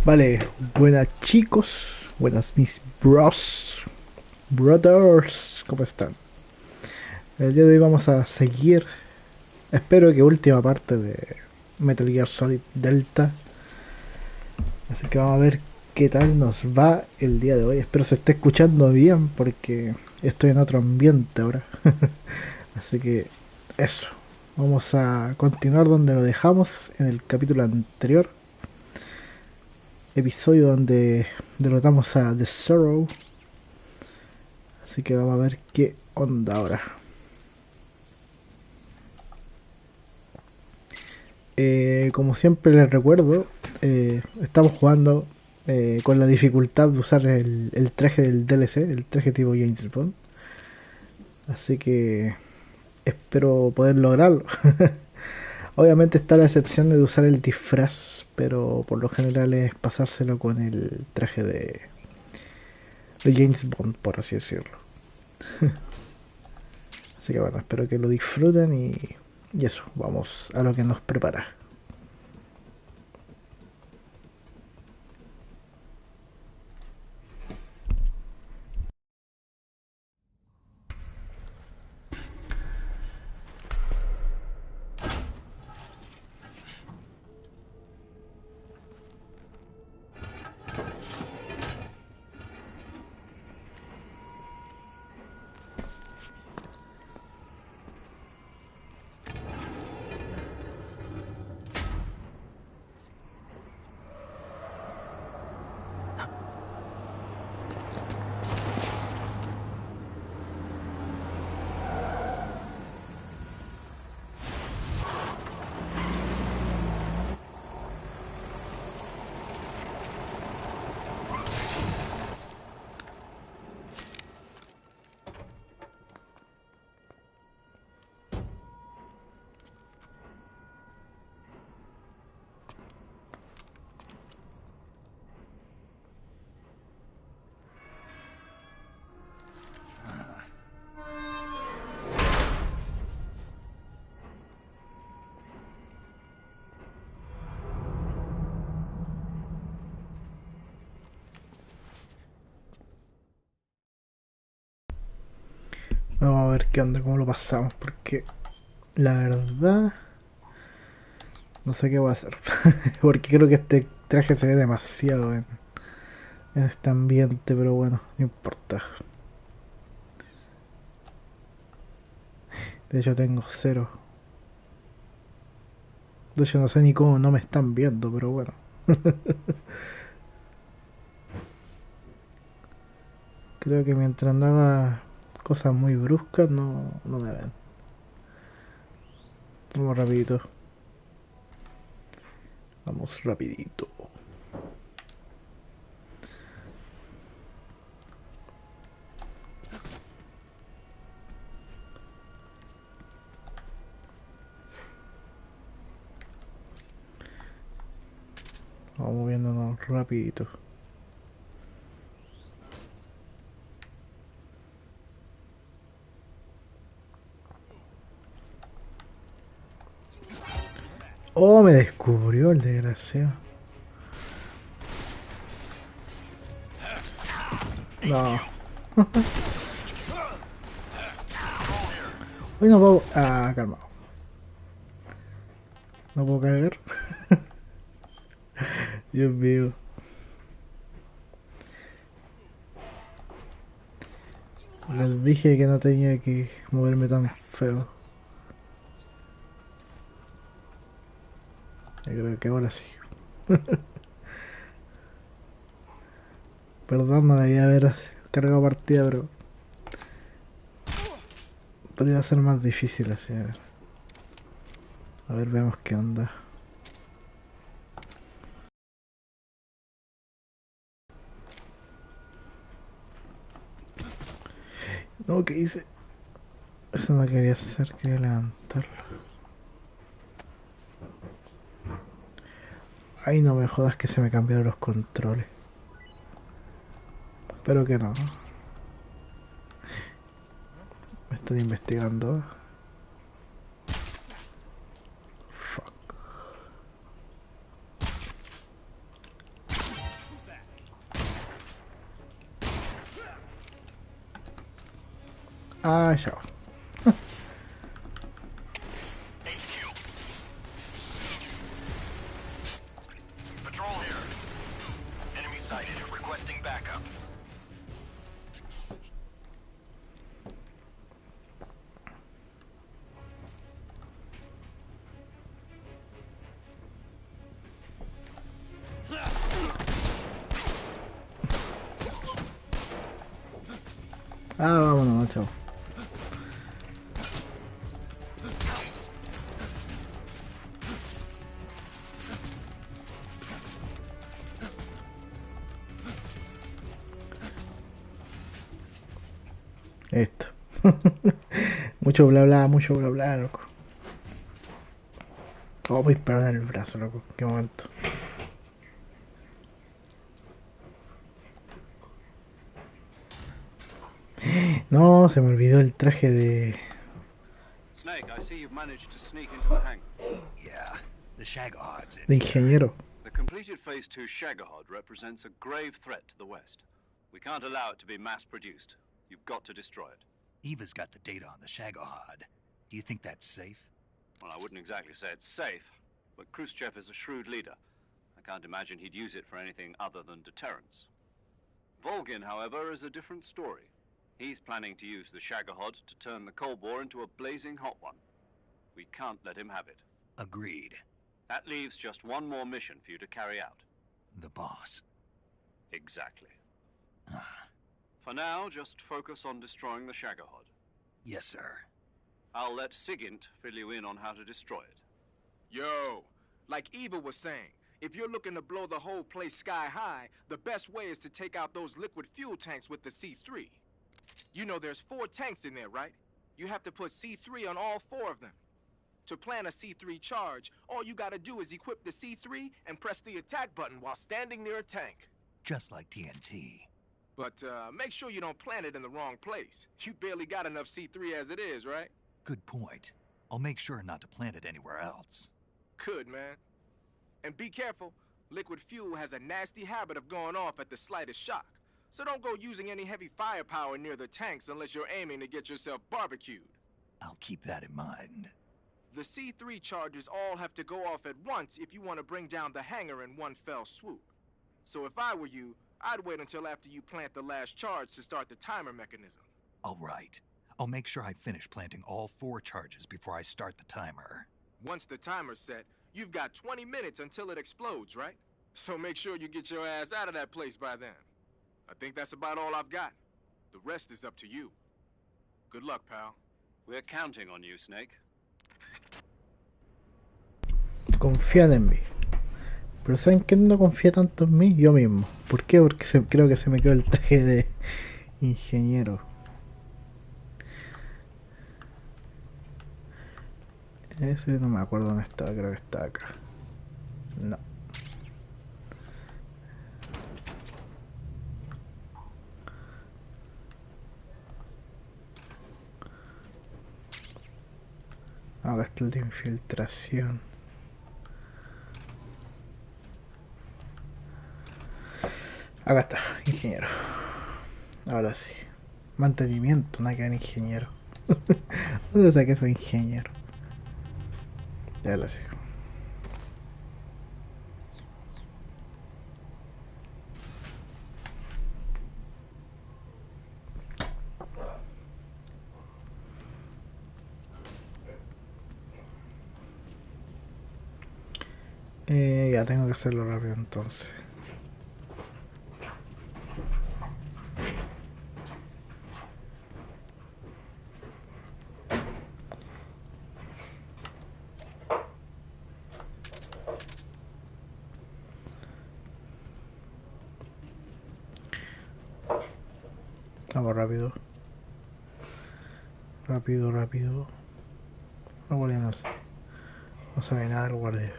Vale, buenas chicos, buenas mis brothers, ¿cómo están? El día de hoy vamos a seguir, espero que última parte de Metal Gear Solid Delta, así que vamos a ver qué tal nos va el día de hoy. Espero se esté escuchando bien porque estoy en otro ambiente ahora, así que eso, vamos a continuar donde lo dejamos en el capítulo anterior, episodio donde derrotamos a The Sorrow. Así que vamos a ver qué onda ahora. Como siempre les recuerdo, estamos jugando con la dificultad de usar el traje del DLC, el traje tipo James Bond. Así que espero poder lograrlo. Obviamente está la excepción de usar el disfraz, pero por lo general es pasárselo con el traje de James Bond, por así decirlo. Así que bueno, espero que lo disfruten y eso, vamos a lo que nos prepara. Vamos a ver qué onda, cómo lo pasamos, porque la verdad no sé qué voy a hacer. Porque creo que este traje se ve demasiado en este ambiente, pero bueno, no importa. De hecho tengo cero. De hecho no sé ni cómo no me están viendo, pero bueno. Creo que mientras no haga cosas muy bruscas no me ven. Vamos rapidito. Vamos rapidito. Vamos moviéndonos rapidito. Oh, me descubrió el desgraciado. No. Hoy no puedo... Ah, calmado. No puedo caer. Dios mío. Les dije que no tenía que moverme tan feo. Yo creo que ahora sí. Perdón, no debía haber cargado partida, pero podría ser más difícil así. A ver, veamos qué onda. No, ¿qué hice? Eso no quería hacer, quería levantarlo. Ay, no me jodas que se me cambiaron los controles. Espero que no. Me están investigando. Fuck. Ah, ya. Ah, vámonos, chao. Esto. Mucho bla bla, loco. Oh, voy a disparar en el brazo, loco. Qué momento. No, se me olvidó el traje Snake, I see you've managed to sneak into the hangar. Yeah, the Shagahard's in de here. ingeniero. The completed Phase 2 Shagahod represents a grave threat to the West. We can't allow it to be mass-produced. You've got to destroy it. Eva's got the data on the Shagahard. Do you think that's safe? Well, I wouldn't exactly say it's safe, but Khrushchev is a shrewd leader. I can't imagine he'd use it for anything other than deterrence. Volgin, however, is a different story. He's planning to use the Shagahod to turn the Cold War into a blazing hot one. We can't let him have it. Agreed. That leaves just one more mission for you to carry out. The boss. Exactly. For now, just focus on destroying the Shagahod. Yes, sir. I'll let Sigint fill you in on how to destroy it. Yo, like Eva was saying, if you're looking to blow the whole place sky high, the best way is to take out those liquid fuel tanks with the C3. You know there's 4 tanks in there, right? You have to put C3 on all 4 of them. To plant a C3 charge, all you gotta do is equip the C3 and press the attack button while standing near a tank. Just like TNT. But make sure you don't plant it in the wrong place. You barely got enough C3 as it is, right? Good point. I'll make sure not to plant it anywhere else. Good, man. And be careful. Liquid fuel has a nasty habit of going off at the slightest shock. So don't go using any heavy firepower near the tanks unless you're aiming to get yourself barbecued. I'll keep that in mind. The C3 charges all have to go off at once if you want to bring down the hangar in one fell swoop. So if I were you, I'd wait until after you plant the last charge to start the timer mechanism. All right. I'll make sure I finish planting all 4 charges before I start the timer. Once the timer's set, you've got 20 minutes until it explodes, right? So make sure you get your ass out of that place by then. I think that's about all I've got. The rest is up to you. Good luck, pal. We're counting on you, Snake. Confían en mí. Pero ¿saben quién no confía tanto en mí? Yo mismo. ¿Por qué? Porque creo que se me quedó el traje de ingeniero. Ese no me acuerdo dónde estaba, creo que estaba acá. No. Acá está el de infiltración. Acá está, ingeniero. Ahora sí. Mantenimiento, nada que ver ingeniero. ¿Dónde saqué eso ingeniero? Ya lo sé. Ya tengo que hacerlo rápido entonces. Vamos rápido. Rápido. El guardia no sabe nada el guardia.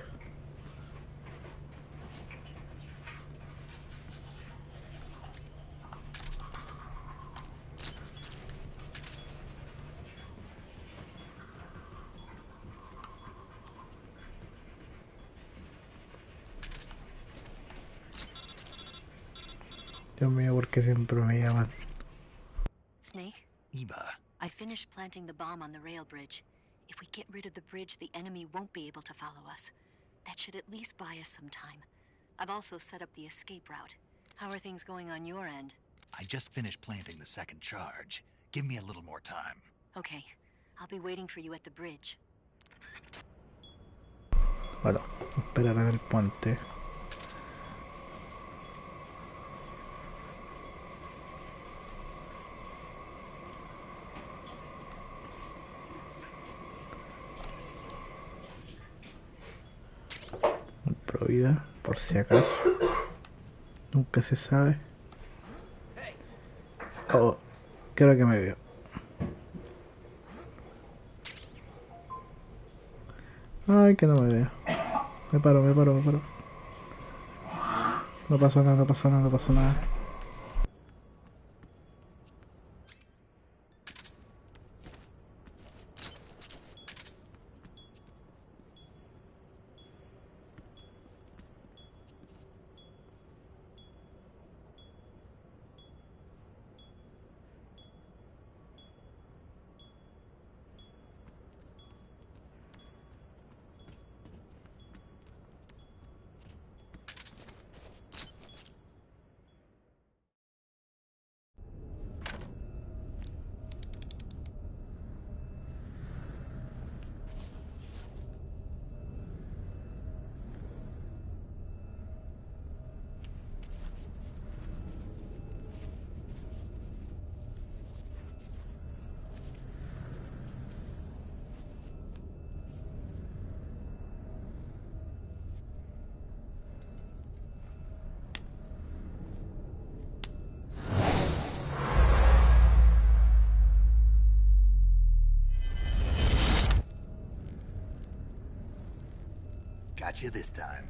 Dios mío, ¿por qué siempre me llaman? Snake? Eva, I finished planting the bomb on the rail bridge. If we get rid of the bridge, the enemy won't be able to follow us. That should at least buy us some time. I've also set up the escape route. How are things going on your end? I just finished planting the second charge. Give me a little more time. Okay. I'll be waiting for you at the bridge. Bueno, esperar en el puente. Provida, por si acaso. Nunca se sabe. Oh, creo que me veo. Ay, que no me veo. Me paro. No pasó nada, no pasó nada. Got you this time.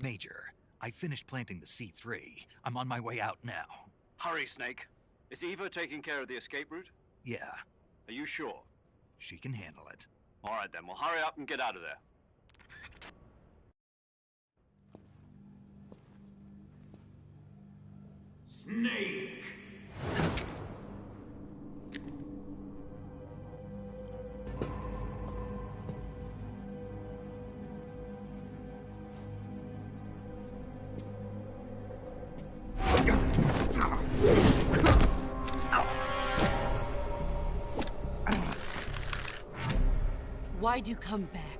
Major, I finished planting the C3. I'm on my way out now. Hurry, Snake. Is Eva taking care of the escape route? Yeah, Are you sure? she can handle it. All right, then. Well, hurry up and get out of there. Snake! Why'd you come back?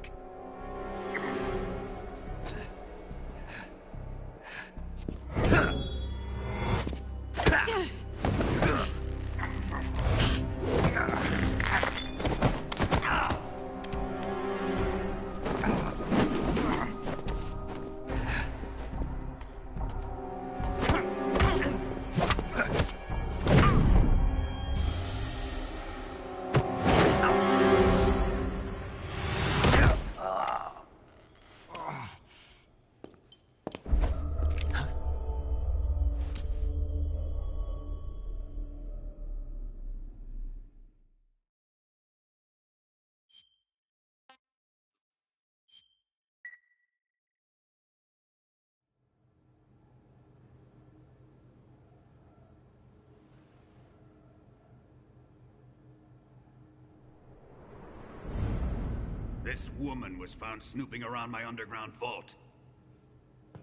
This woman was found snooping around my underground vault.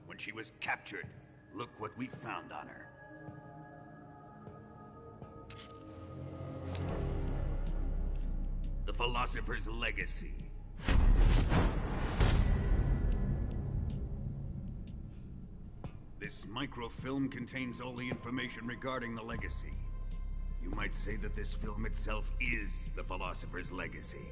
When she was captured, look what we found on her. The Philosopher's Legacy. This microfilm contains all the information regarding the Legacy. You might say that this film itself is the Philosopher's Legacy.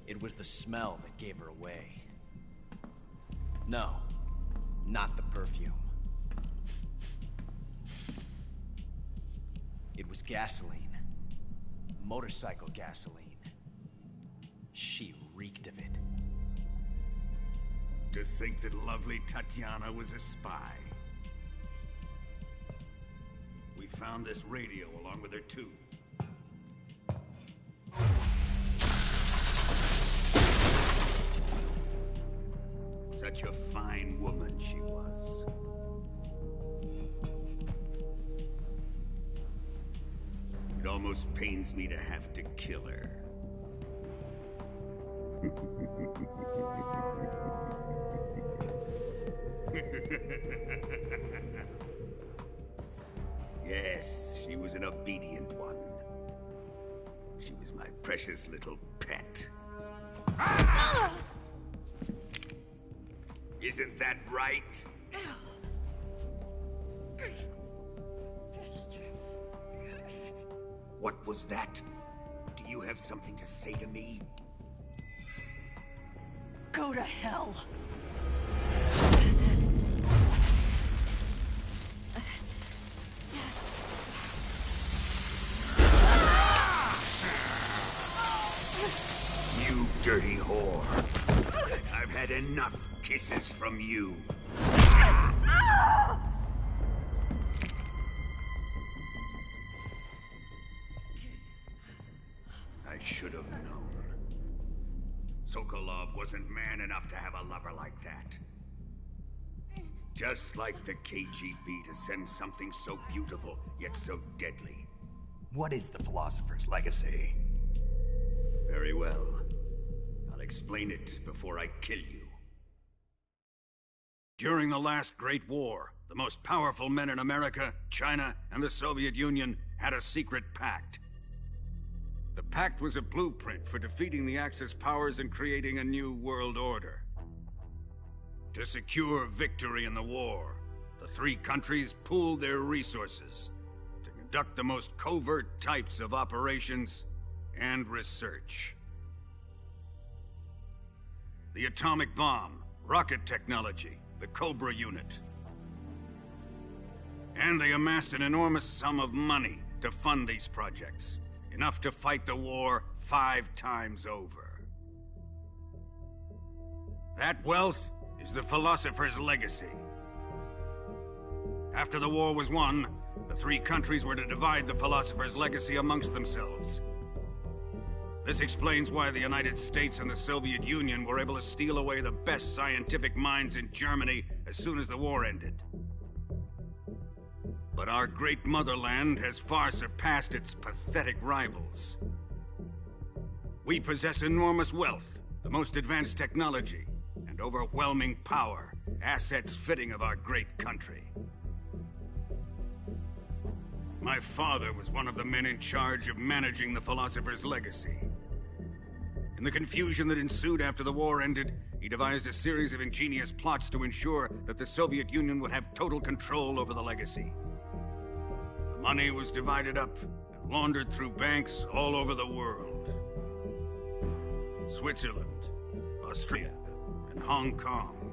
It was the smell that gave her away. No, not the perfume. It was gasoline. Motorcycle gasoline. She reeked of it. To think that lovely Tatiana was a spy. we found this radio along with her too. Such a fine woman she was. It almost pains me to have to kill her. Yes, she was an obedient one. She was my precious little pet. Ah! Isn't that right? What was that? Do you have something to say to me? Go to hell. You dirty whore. I've had enough kisses from you. I should have known. Sokolov wasn't man enough to have a lover like that. Just like the KGB to send something so beautiful, yet so deadly. What is the Philosopher's Legacy? Very well. I'll explain it before I kill you. During the last Great War, the most powerful men in America, China, and the Soviet Union had a secret pact. The pact was a blueprint for defeating the Axis powers and creating a new world order. To secure victory in the war, the three countries pooled their resources to conduct the most covert types of operations and research. The atomic bomb, rocket technology, the Cobra unit. And they amassed an enormous sum of money to fund these projects. Enough to fight the war 5 times over. That wealth is the Philosopher's Legacy. After the war was won, the three countries were to divide the Philosopher's Legacy amongst themselves. This explains why the United States and the Soviet Union were able to steal away the best scientific minds in Germany as soon as the war ended. But our great motherland has far surpassed its pathetic rivals. We possess enormous wealth, the most advanced technology, and overwhelming power, assets fitting of our great country. My father was one of the men in charge of managing the Philosopher's Legacy. In the confusion that ensued after the war ended, he devised a series of ingenious plots to ensure that the Soviet Union would have total control over the legacy. The money was divided up and laundered through banks all over the world. Switzerland, Australia, and Hong Kong.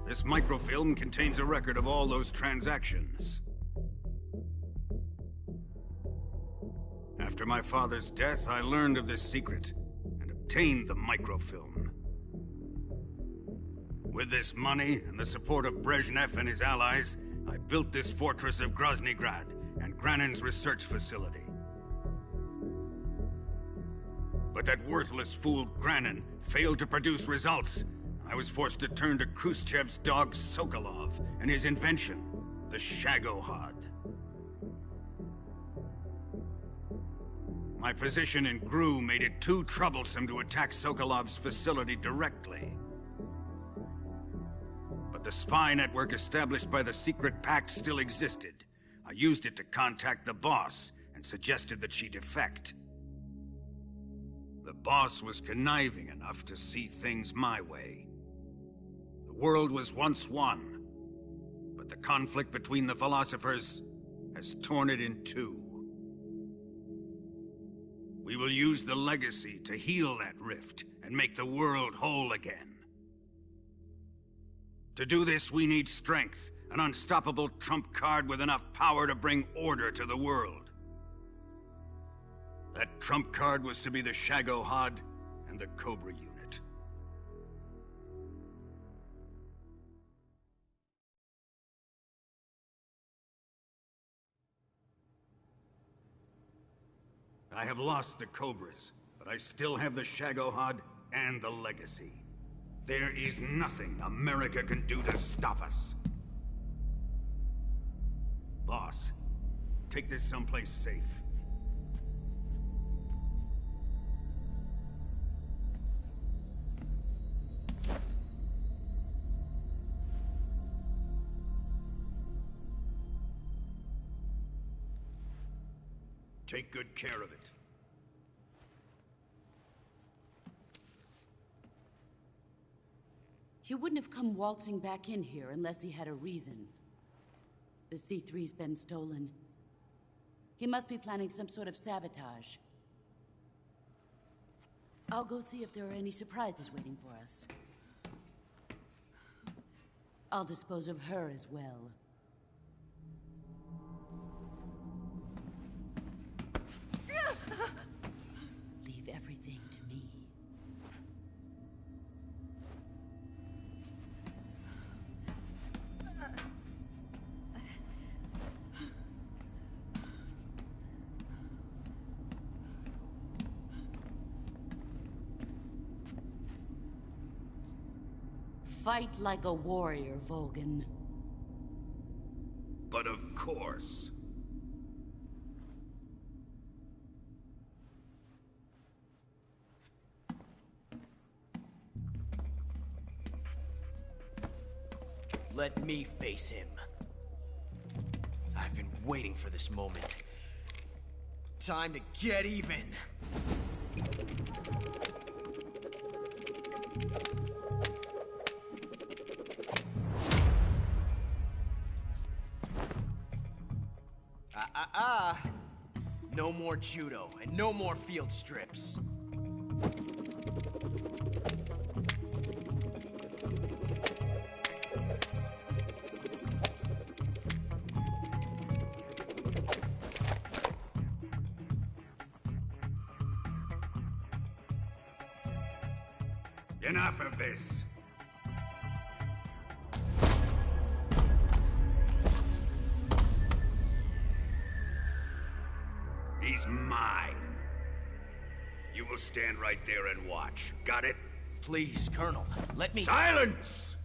This microfilm contains a record of all those transactions. After my father's death, I learned of this secret and obtained the microfilm. With this money and the support of Brezhnev and his allies, I built this fortress of Groznygrad and Granin's research facility. But that worthless fool Granin failed to produce results. I was forced to turn to Khrushchev's dog Sokolov and his invention, the Shagohod. My position in GRU made it too troublesome to attack Sokolov's facility directly. But the spy network established by the secret pact still existed. I used it to contact the boss and suggested that she defect. The boss was conniving enough to see things my way. The world was once one, but the conflict between the philosophers has torn it in two. We will use the legacy to heal that rift and make the world whole again. To do this, we need strength, an unstoppable trump card with enough power to bring order to the world. That trump card was to be the Shagohod and the Cobra unit. I have lost the Cobras, but I still have the Shagohod and the Legacy. There is nothing America can do to stop us. Boss, take this someplace safe. Take good care of it. He wouldn't have come waltzing back in here unless he had a reason. The C3's been stolen. He must be planning some sort of sabotage. I'll go see if there are any surprises waiting for us. I'll dispose of her as well. Leave everything to me. Fight like a warrior, Volgan. But of course. Let me face him. I've been waiting for this moment. Time to get even. No more judo, and no more field strips. Enough of this. He's mine. You will stand right there and watch. Got it? Please, Colonel, let me— Silence!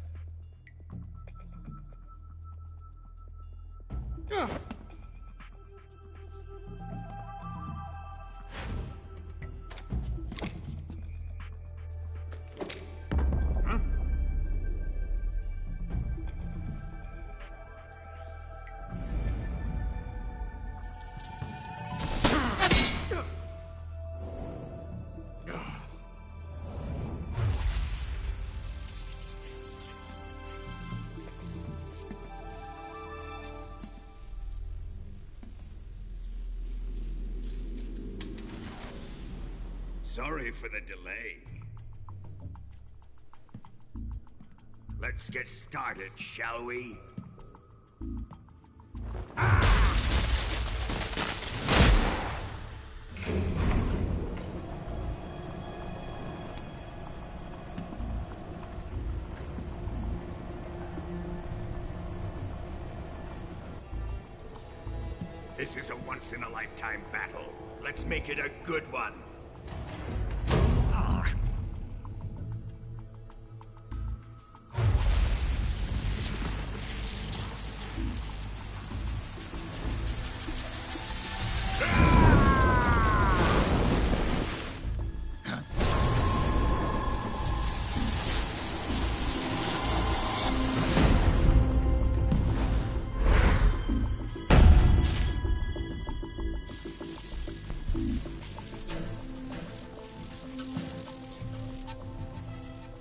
Sorry for the delay. Let's get started, shall we? This is a once-in-a-lifetime battle. Let's make it a good one.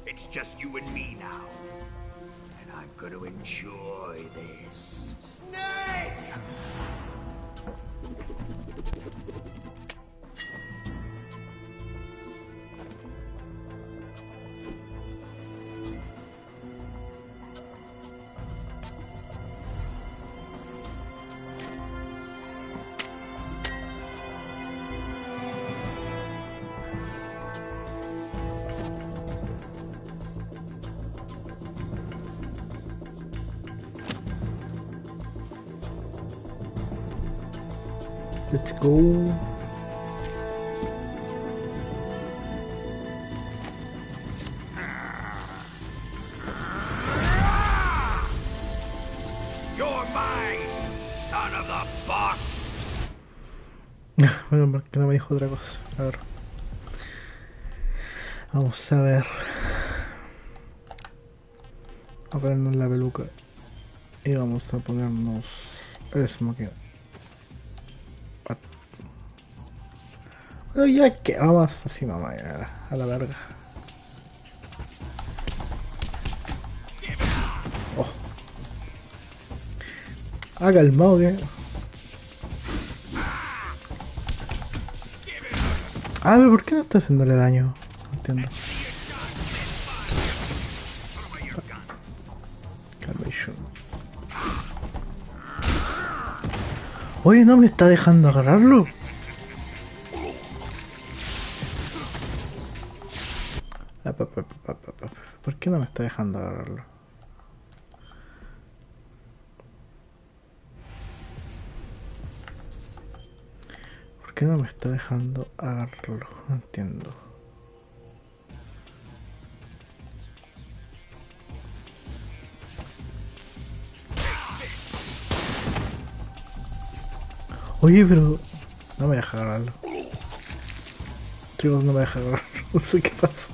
It's just you and me now. And I'm gonna enjoy this. Snake! Let's go. You're mine, son of the boss. Bueno, porque no me dijo otra cosa. A ver. Vamos a ver. Vamos a ponernos la peluca. Y vamos a ponernos el smoking. Bueno, ya que vamos así nomás, a la verga. Oh. Calmado que. Pero ¿por qué no estoy haciéndole daño? No entiendo. Oye, no me está dejando agarrarlo. ¿Por qué no me está dejando agarrarlo? ¿Por qué no me está dejando agarrarlo? No entiendo. Oye, pero no me deja agarrarlo. Chicos, no me deja agarrarlo. No sé qué pasa.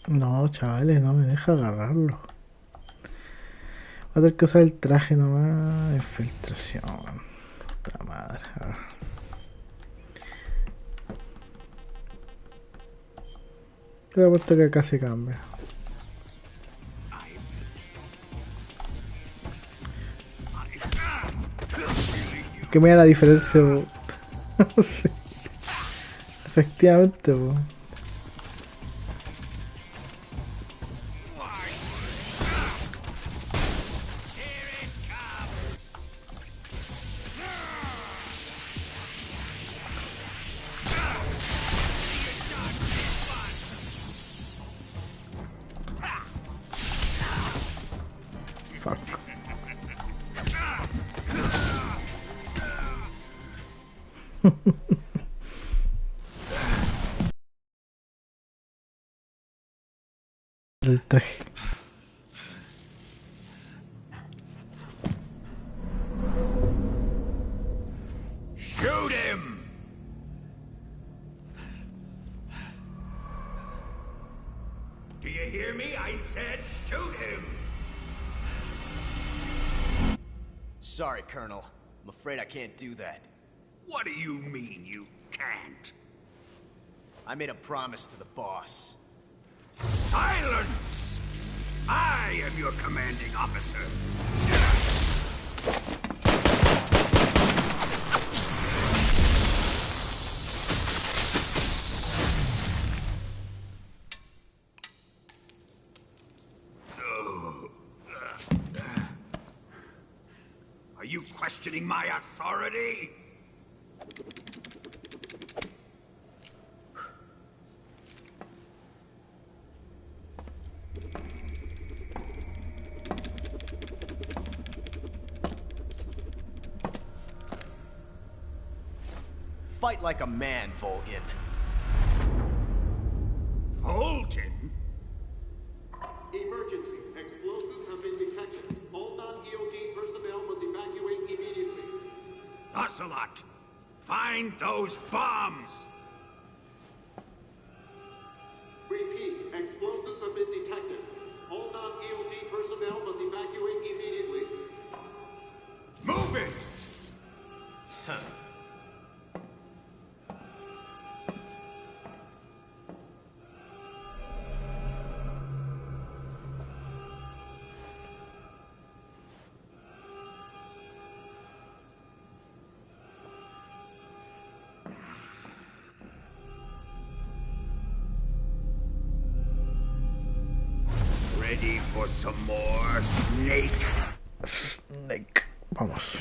No, chavales, no me deja agarrarlo. Voy a tener que usar el traje nomás. Infiltración. Puta madre. A ver. Te he puesto que acá se cambia. Que me da la diferencia. Sí. Efectivamente, po. El traje. Shoot him! Do you hear me? I said shoot him! Sorry, Colonel. I'm afraid I can't do that. What do you mean you can't? I made a promise to the boss. Silence! I am your commanding officer. Are you questioning my authority? Fight like a man, Volgin. Volgin? Emergency. Explosives have been detected. All non-EOD personnel must evacuate immediately. Ocelot, find those bombs! Repeat. Explosives have been detected. All non-EOD personnel must evacuate immediately. Move it! Huh. Ready for some more, Snake? Snake. Vamos.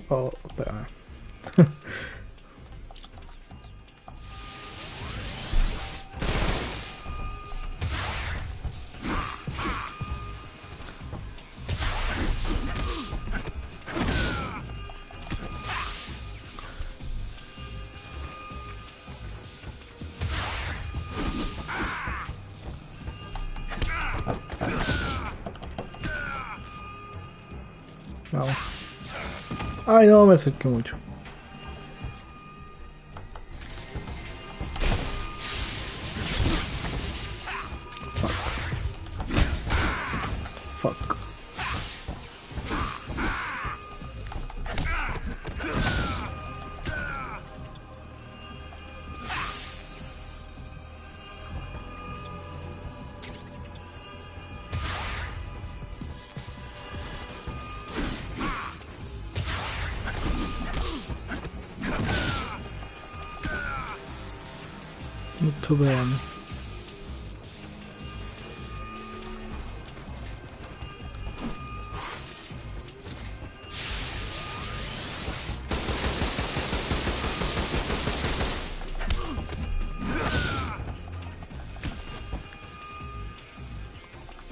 Oh, espera. Vamos. Ay, no, me acerqué mucho. Fuck. Muito bem.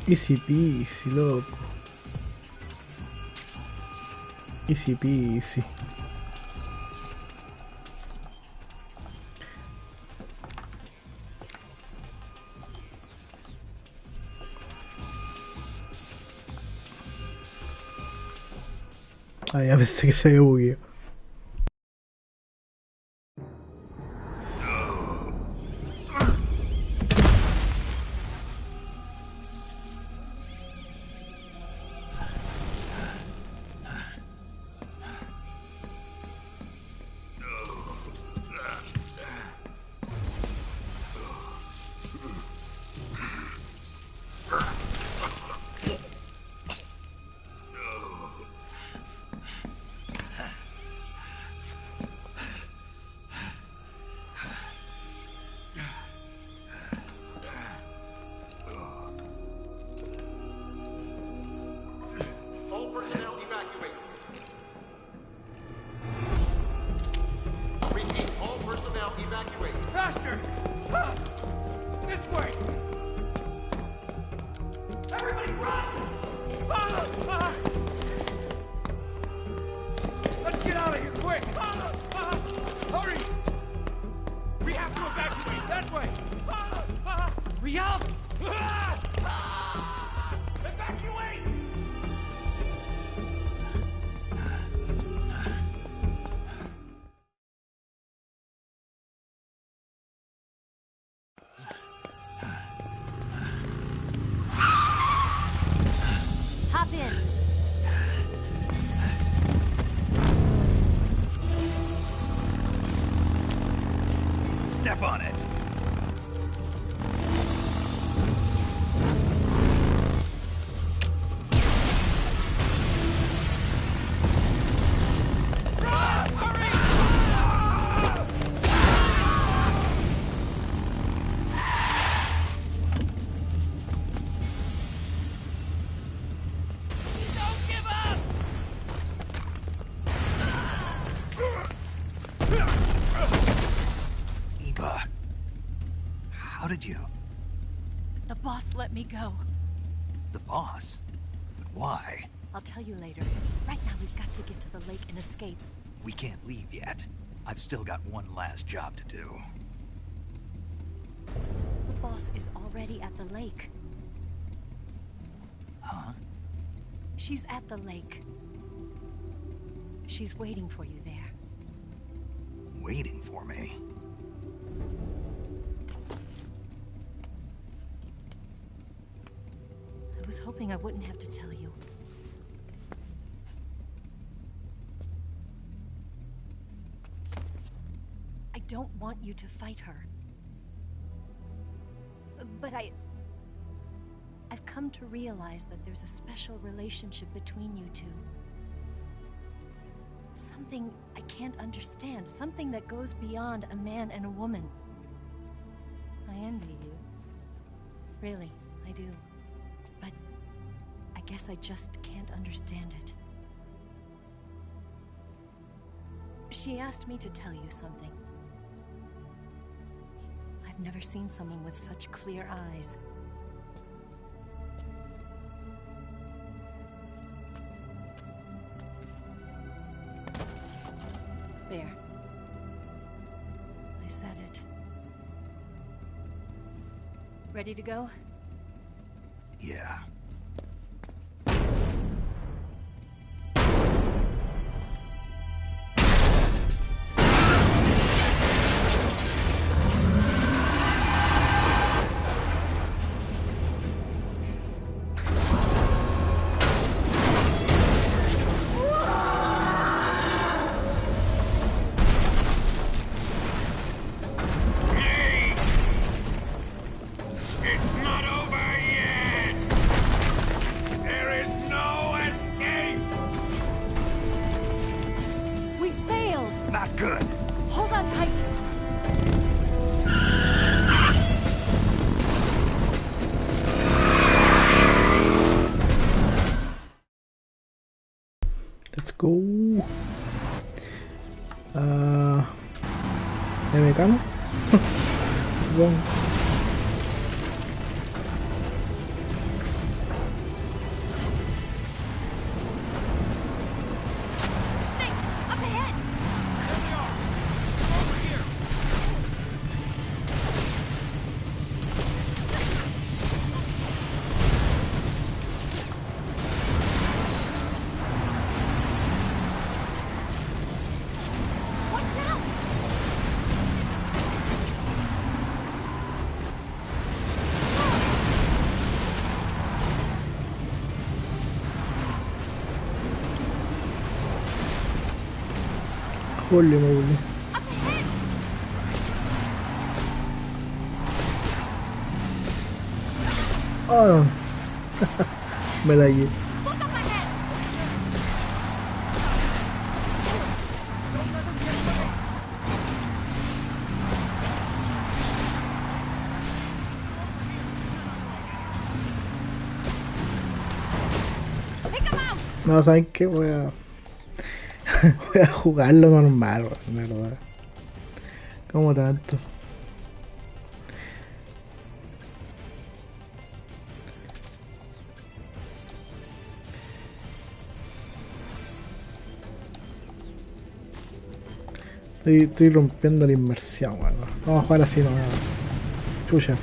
Easy peasy, loco. Easy peasy. Ah, ya pensé que se había bugueado. All personnel evacuate. Repeat, all personnel evacuate. Faster! Ah! This way! Everybody run! Ah! Ah! Let's get out of here, quick! Ah! Ah! Hurry! We have to evacuate that way! Ah! Ah! Hurry up! Ah! Ah! Evacuate! Hop in. Step on it. How did you? The boss let me go. The boss? But why? I'll tell you later. Right now, we've got to get to the lake and escape. We can't leave yet. I've still got one last job to do. The boss is already at the lake. Huh? She's at the lake. She's waiting for you there. Waiting for me? I was hoping I wouldn't have to tell you. I don't want you to fight her. But I've come to realize that there's a special relationship between you two. Something I can't understand. Something that goes beyond a man and a woman. I envy you. Really, I do. But I guess I just can't understand it. She asked me to tell you something. I've never seen someone with such clear eyes. There. I said it. Ready to go? Yeah. ¿De mecano? Bueno. Holy moly. Oh, me la llevé. No, ¿saben qué? Voy a jugarlo normal, la verdad. ¿Cómo tanto? Estoy rompiendo la inmersión, weón. Vamos a jugar así, no. Chucha.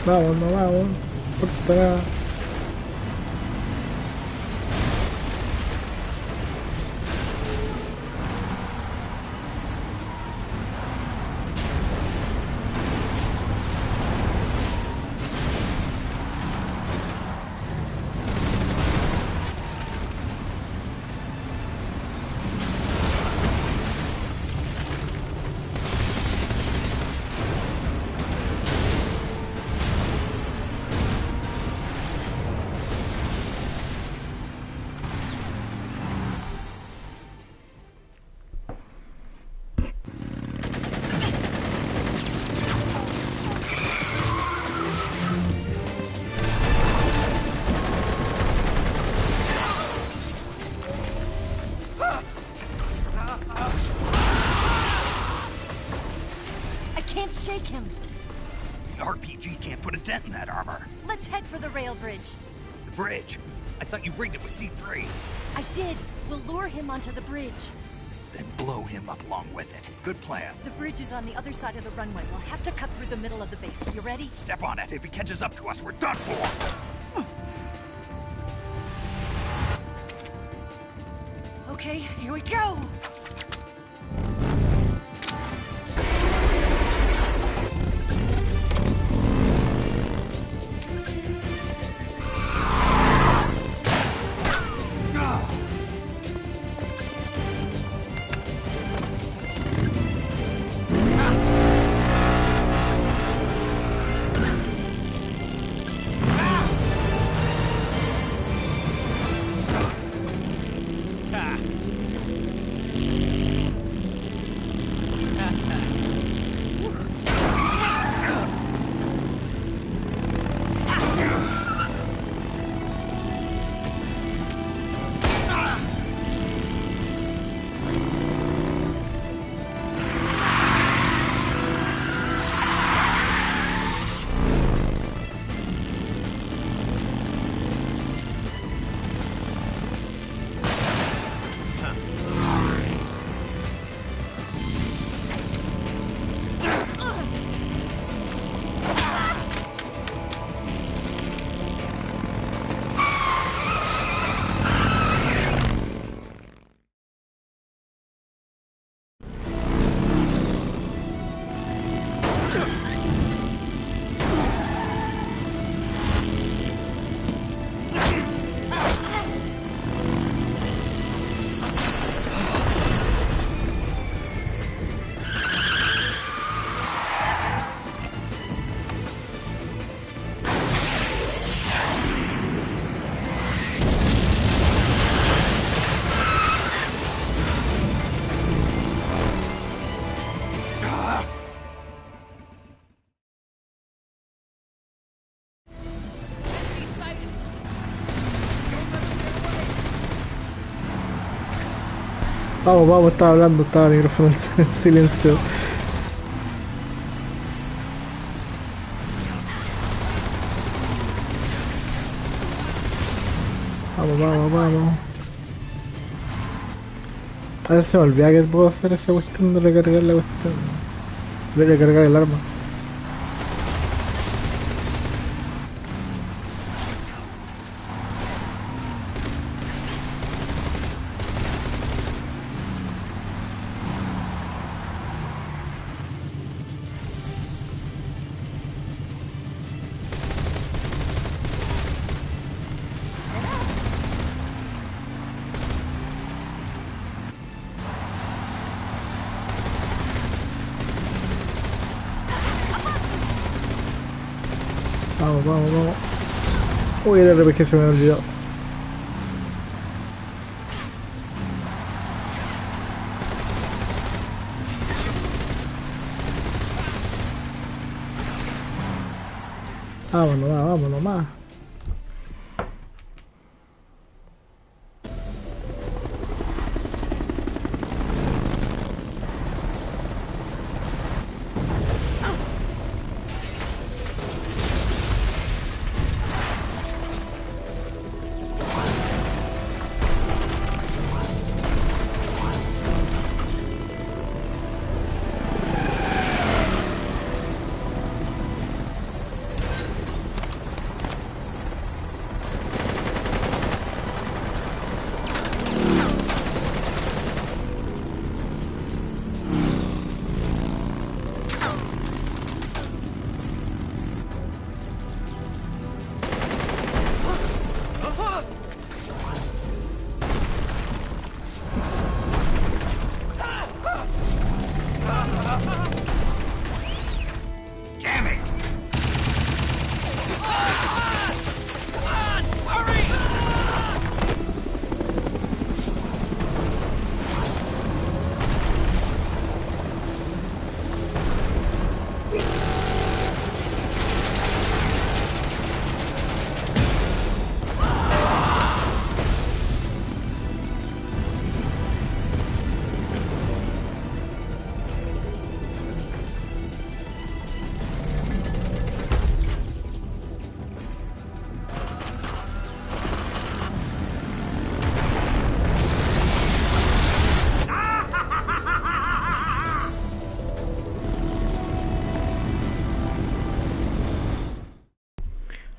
Vamos, no vamos. Por nada. The RPG can't put a dent in that armor. Let's head for the rail bridge. The bridge? I thought you rigged it with C3. I did. We'll lure him onto the bridge. Then blow him up along with it. Good plan. The bridge is on the other side of the runway. We'll have to cut through the middle of the base. You ready? Step on it. If he catches up to us, we're done for. Okay, here we go. Vamos, vamos, estaba hablando, estaba el micrófono en silencio. Vamos, vamos, vamos. A ver, se me olvida que puedo hacer esa cuestión de recargar la cuestión. De recargar el arma. Vamos, vamos, vamos. Uy, el RPG se me olvidó. Vámonos, vámonos más.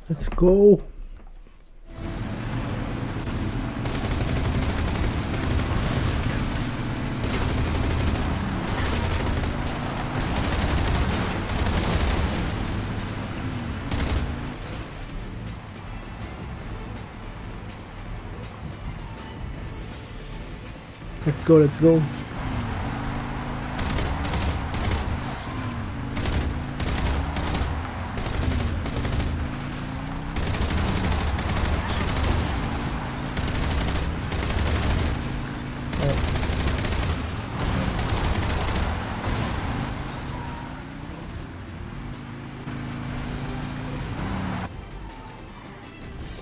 Let's go. Let's go, let's go.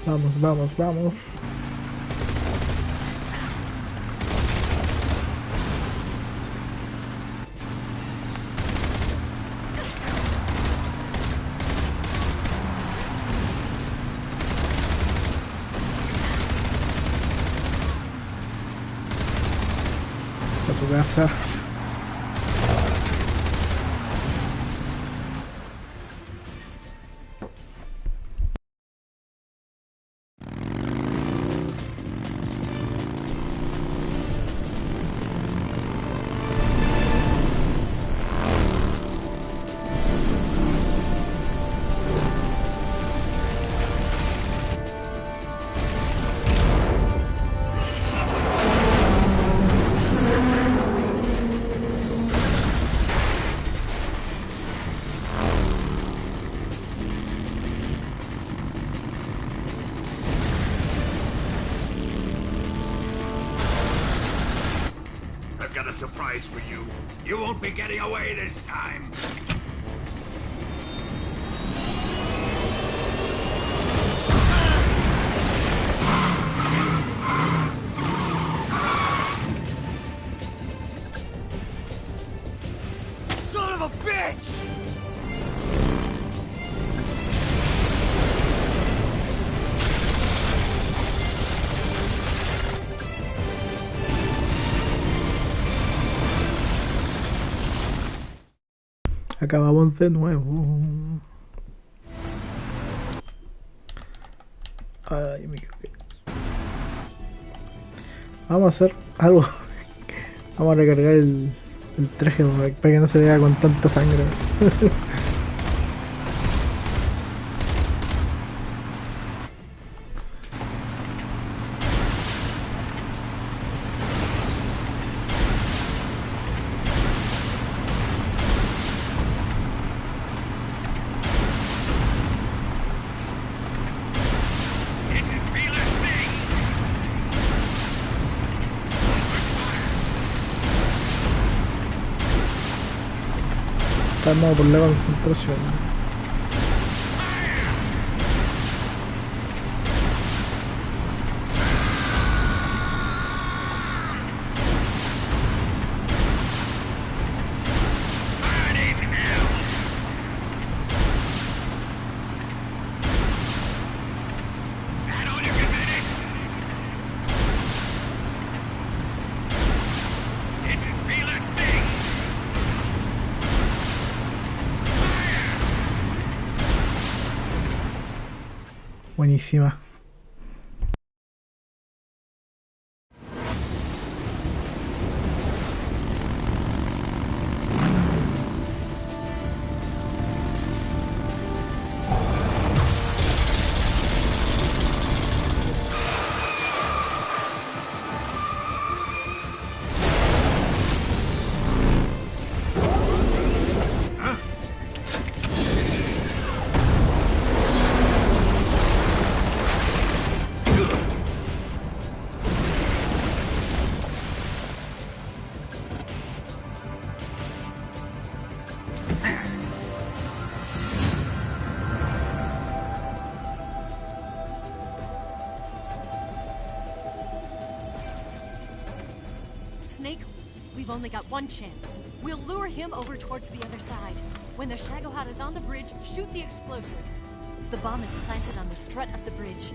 Vamos, vamos, vamos. A tu casa. Got a surprise for you. You won't be getting away this time. Acabamos de nuevo. Ay, me equivoqué. Vamos a hacer algo. Vamos a recargar el traje para que no se vea con tanta sangre. Estamos por la concentración. Buenísima. Snake, we've only got one chance. We'll lure him over towards the other side. When the Shagohod is on the bridge, shoot the explosives. The bomb is planted on the strut of the bridge.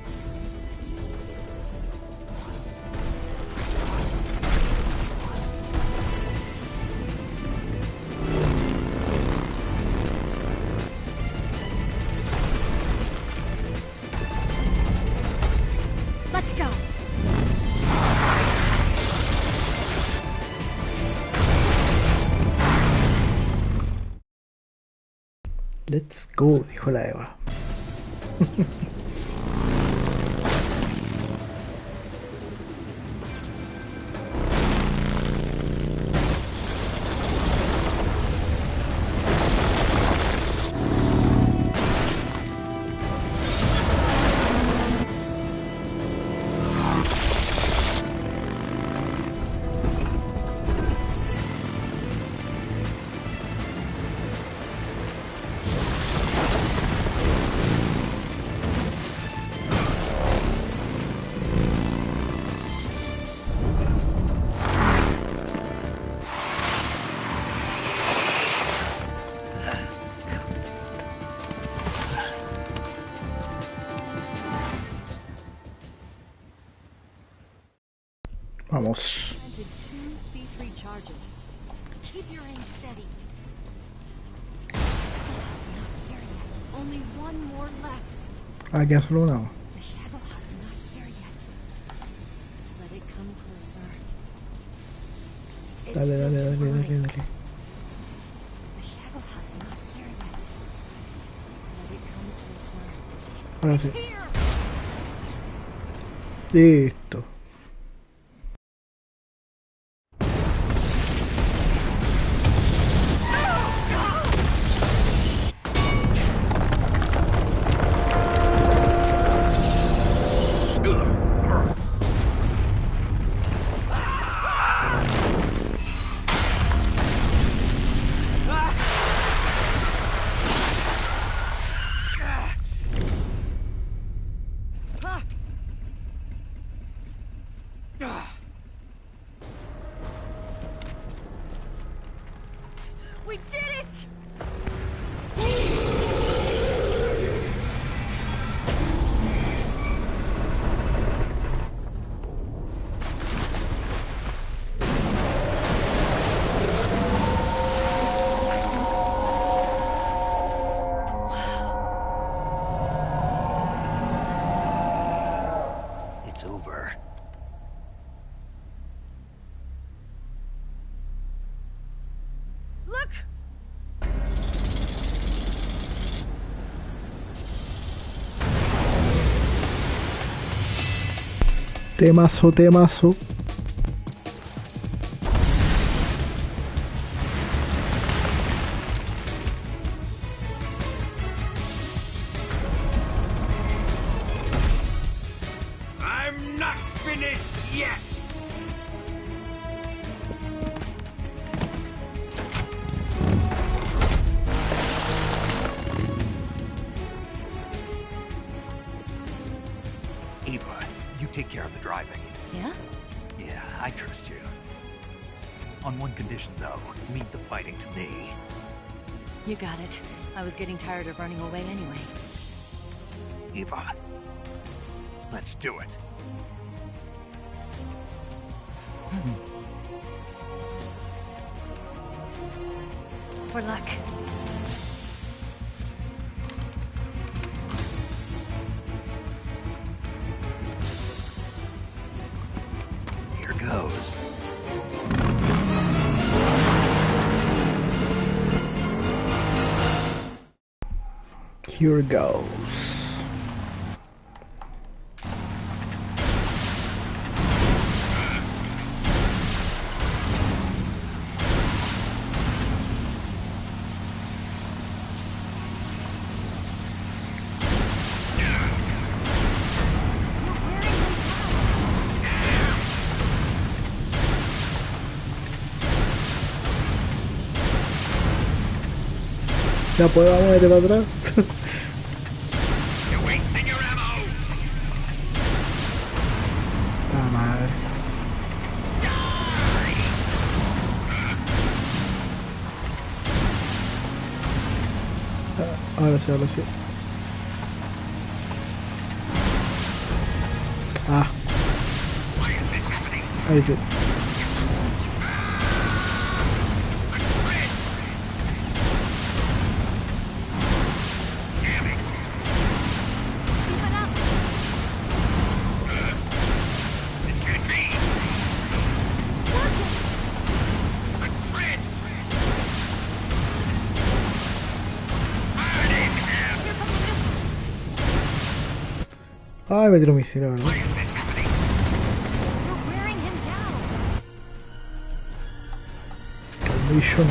Let's go. Let's go, dijo la Eva. Vamos. Planted 2 C3 charges. Keep your aim steady. Shagohod's not here yet. Only one more left. Ah, queda solo una. The Shagohod's not here yet. Let it come closer. It's Dale, still dale, too dale, early. dale, dale. The Shagohod's not here yet. Let it come closer. Ahora sí. Here! Listo. We did it! Temazo, temazo. I'm not finished yet! Eva, you take care of the driving. Yeah? Yeah, I trust you. On one condition, though. Leave the fighting to me. You got it. I was getting tired of running away anyway. Eva, let's do it. For luck. Here goes. Here goes. Ya pues vamos a ir para atrás. La madre. Ahora sí, ahora sí. Ah. Ahí sí. Ay, me tiró misil, ¿verdad? Calmation.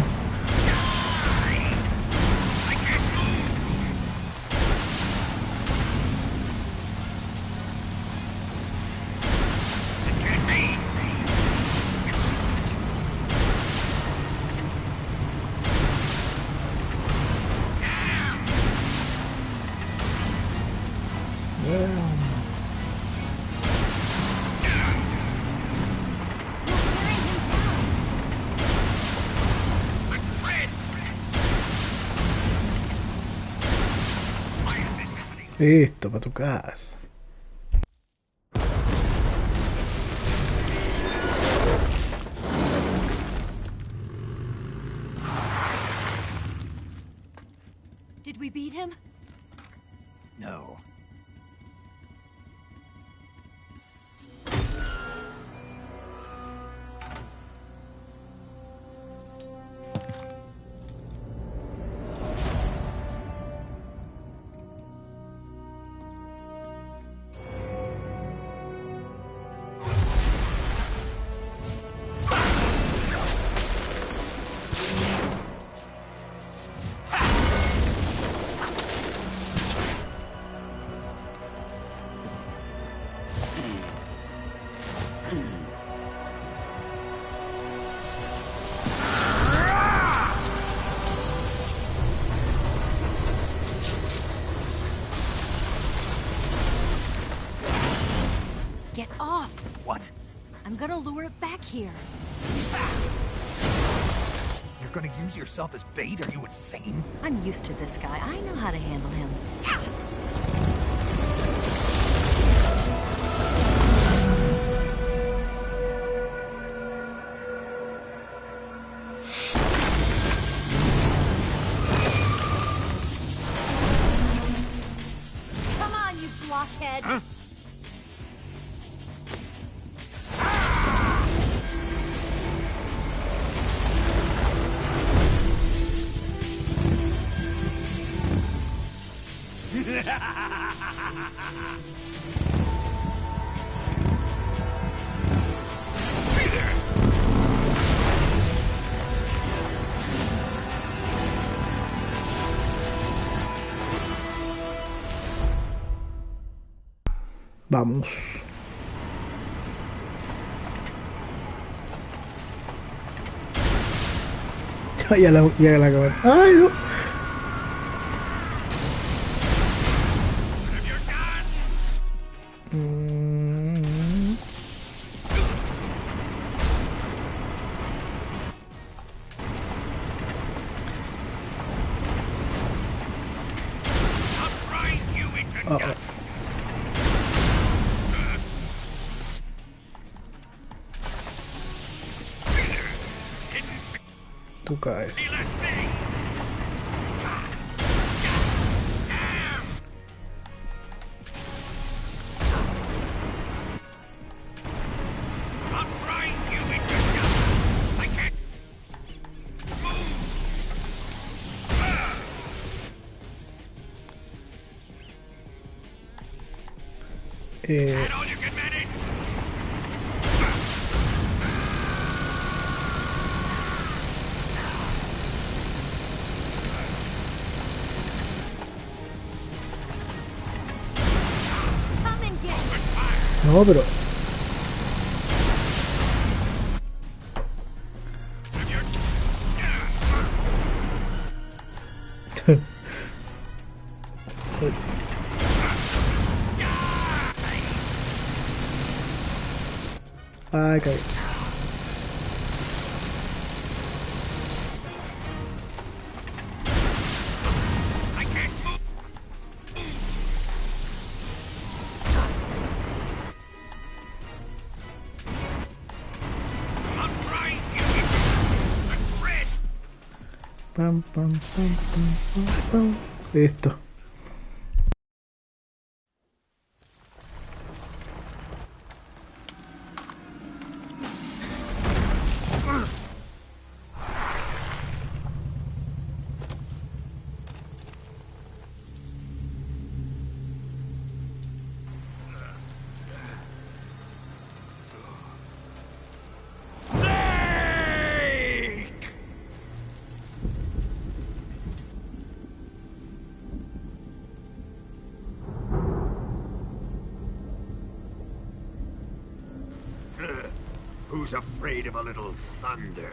Listo, para tu casa. Did we beat him? No. Get off! What? I'm gonna lure it back here. You're gonna use yourself as bait? Are you insane? I'm used to this guy. I know how to handle him. Come on, you blockhead! Huh? Vamos. Ya la acabé. ¡Ay, no! Tú caes. No, pero... Ay, caí. Pam, pam, pam, pam, pam, pam. Listo. Who's afraid of a little thunder?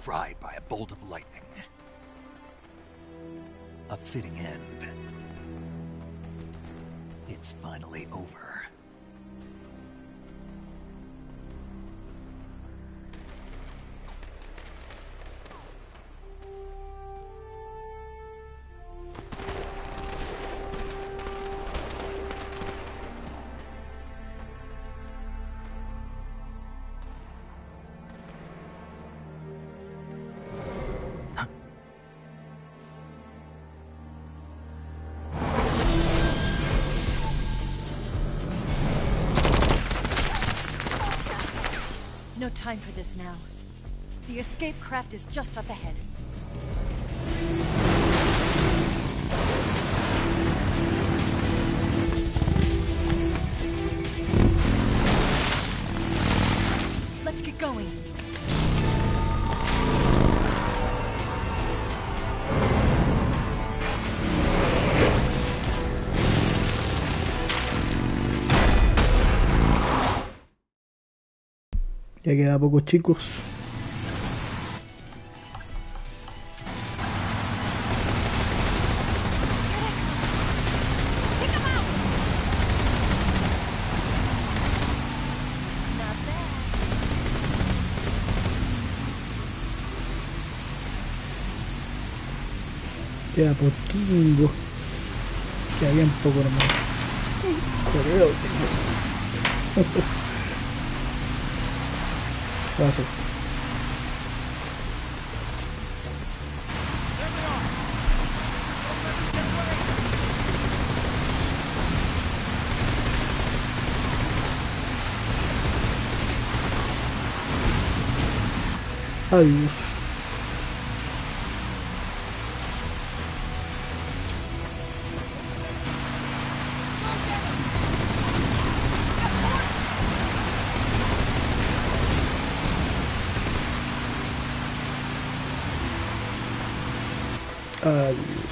Fried by a bolt of lightning. A fitting end. It's finally over. No time for this now. The escape craft is just up ahead. Let's get going. Ya queda poco, chicos. Queda poquingo. Queda bien poco nomás. Paso. Adiós. Adiós.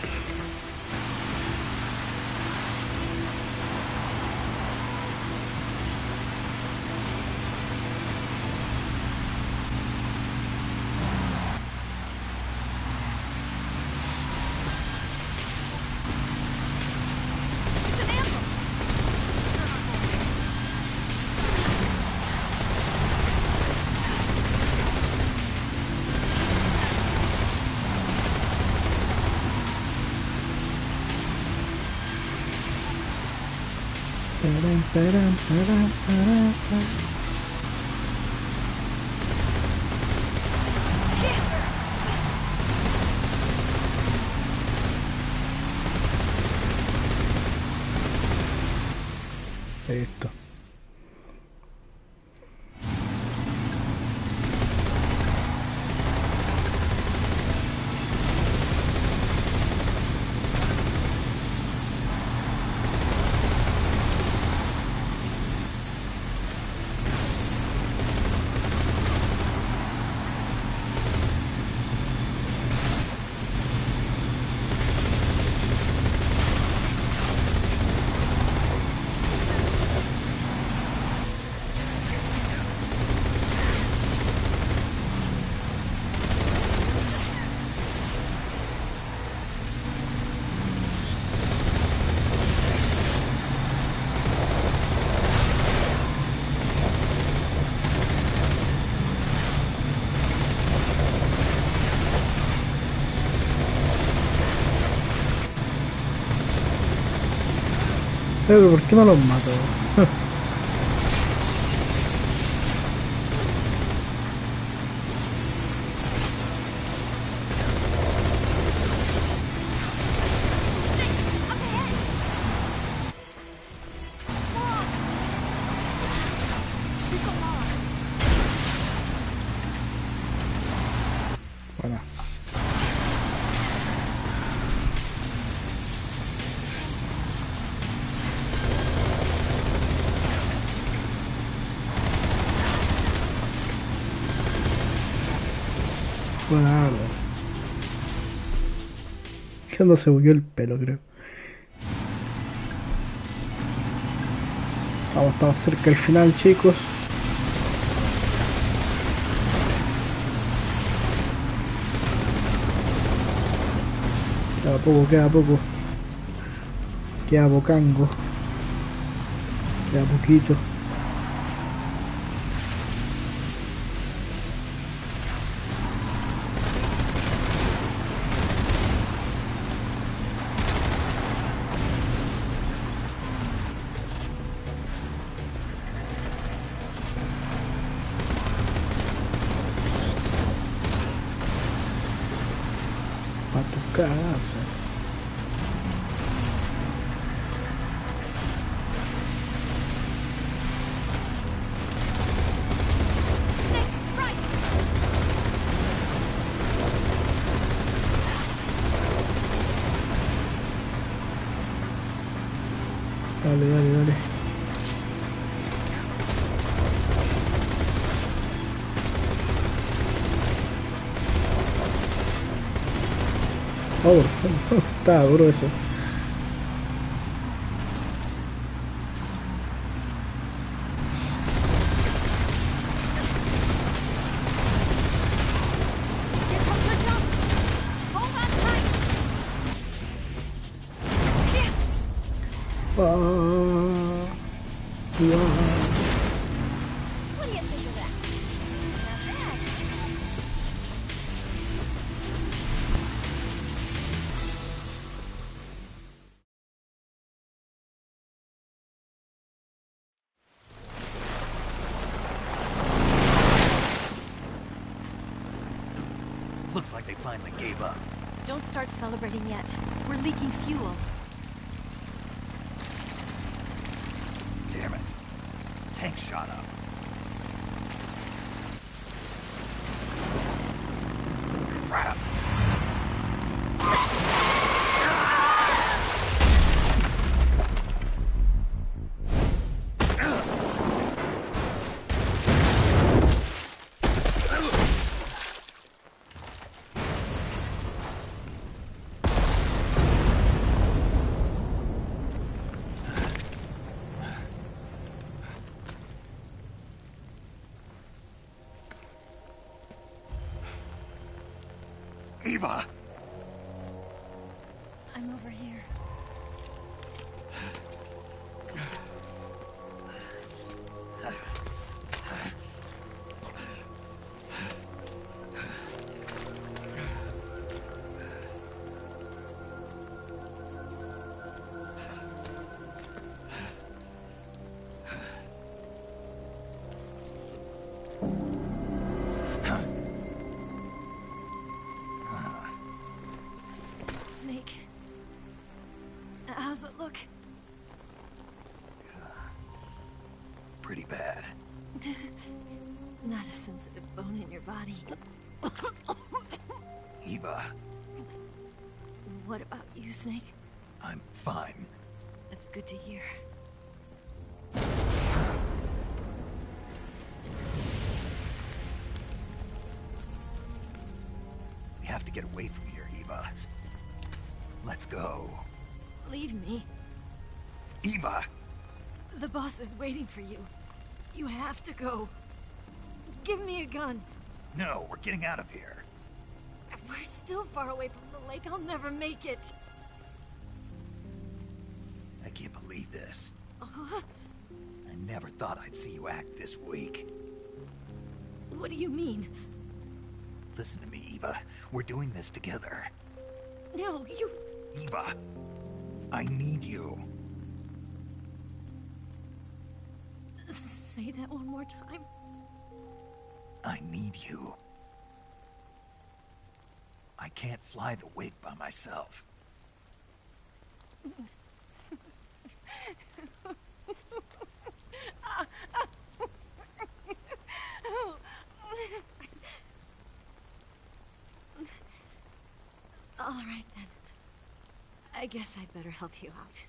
Esto. Pero ¿por qué no los mato? Bueno. Bueno, que no se bugueó el pelo, creo. Estamos cerca del final, chicos. Queda poco, queda poco. Queda pocango. Queda poquito. Pa' tu casa. Dale, dale, dale. Oh, estaba duro eso. Looks like they finally gave up. Don't start celebrating yet. We're leaking fuel. Damn it. Tank shot up. Crap. Eva! I'm over here. Snake. How's it look? Pretty bad. Not a sensitive bone in your body. Eva, What about you, Snake? I'm fine. That's good to hear. We have to get away from here, Eva. Let's go. Leave me. Eva! The boss is waiting for you. You have to go. Give me a gun. No, we're getting out of here. We're still far away from the lake. I'll never make it. I can't believe this. Uh-huh. I never thought I'd see you act this weak. What do you mean? Listen to me, Eva. We're doing this together. No, you... Eva, I need you. Say that one more time. I need you. I can't fly the wig by myself. All right, then. I guess I'd better help you out.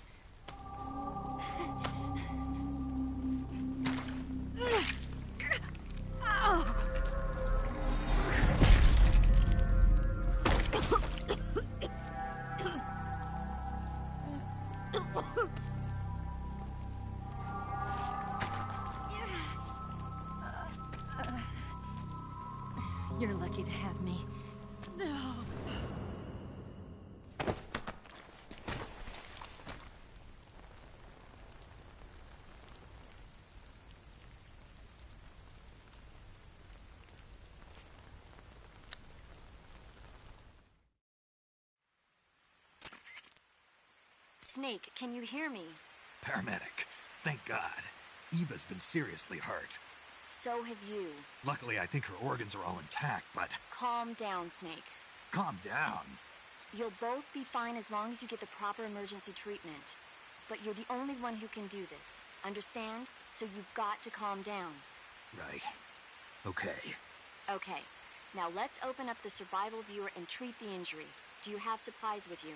You're lucky to have me. Snake, can you hear me? Paramedic. Thank God. Eva's been seriously hurt. So have you. Luckily, I think her organs are all intact, but... Calm down, Snake. Calm down. You'll both be fine as long as you get the proper emergency treatment. But you're the only one who can do this. Understand? So you've got to calm down. Right. Okay. Okay. Now let's open up the survival viewer and treat the injury. Do you have supplies with you?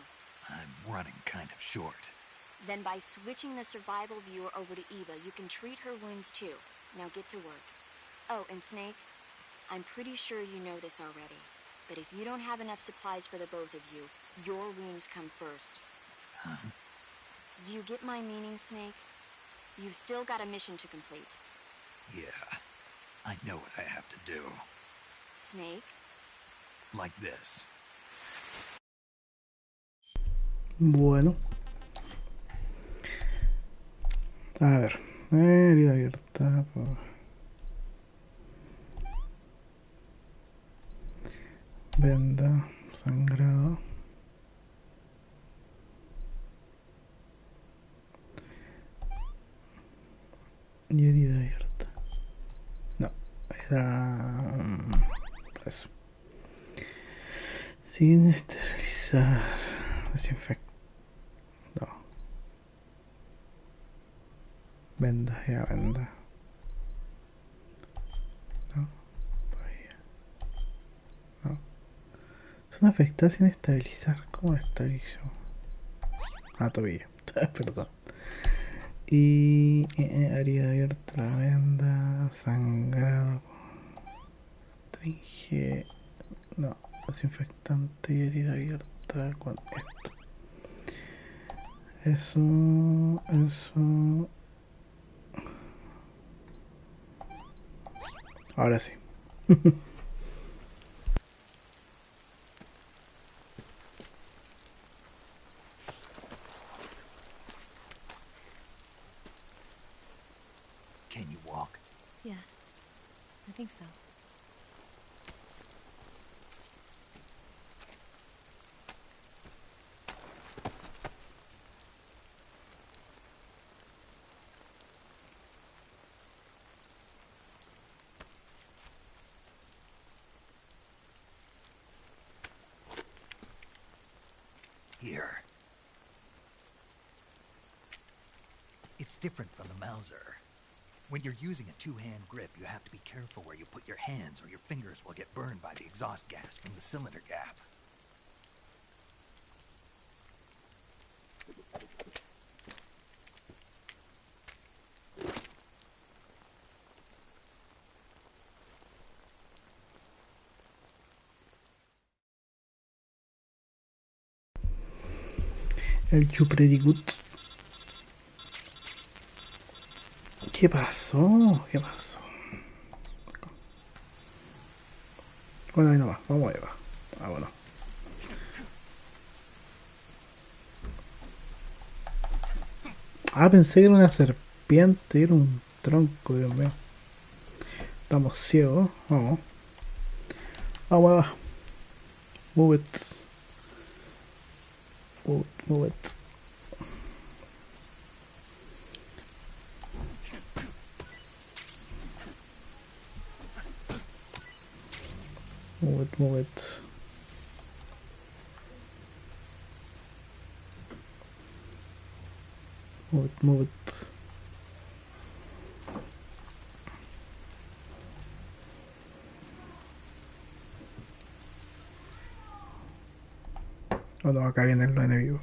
I'm running kind of short. Then by switching the survival viewer over to Eva, you can treat her wounds too. Now get to work. Oh, and Snake, I'm pretty sure you know this already, but if you don't have enough supplies for the both of you, your wounds come first. Huh? Do you get my meaning, Snake? You've still got a mission to complete. Yeah, I know what I have to do. Snake? Like this. Bueno. A ver. Herida abierta. Venda. Sangrado. Y herida abierta. No. Era... eso. Sin esterilizar. Desinfectar. No. Venda, ya venda. No. Todavía. No. Son afectadas sin estabilizar. ¿Cómo estabilizo? Ah, tobillo. Perdón. Y herida abierta, la venda, sangrado, tringe, no, desinfectante y herida abierta con esto. Eso. Ahora sí. Can you walk? Yeah, I think so. Here. It's different from the Mauser. When you're using a two-hand grip, you have to be careful where you put your hands or your fingers will get burned by the exhaust gas from the cylinder gap. El Chupredicut. ¿Qué pasó? ¿Qué pasó? Bueno, ahí no va. Vamos ahí va. Ah, bueno. Ah, pensé que era una serpiente. Era un tronco, Dios mío. Estamos ciegos. Vamos. Vamos ahí va. Move it. Move it. Move it, move it. Move it, move it. Oh no, acá vienen los enemigos.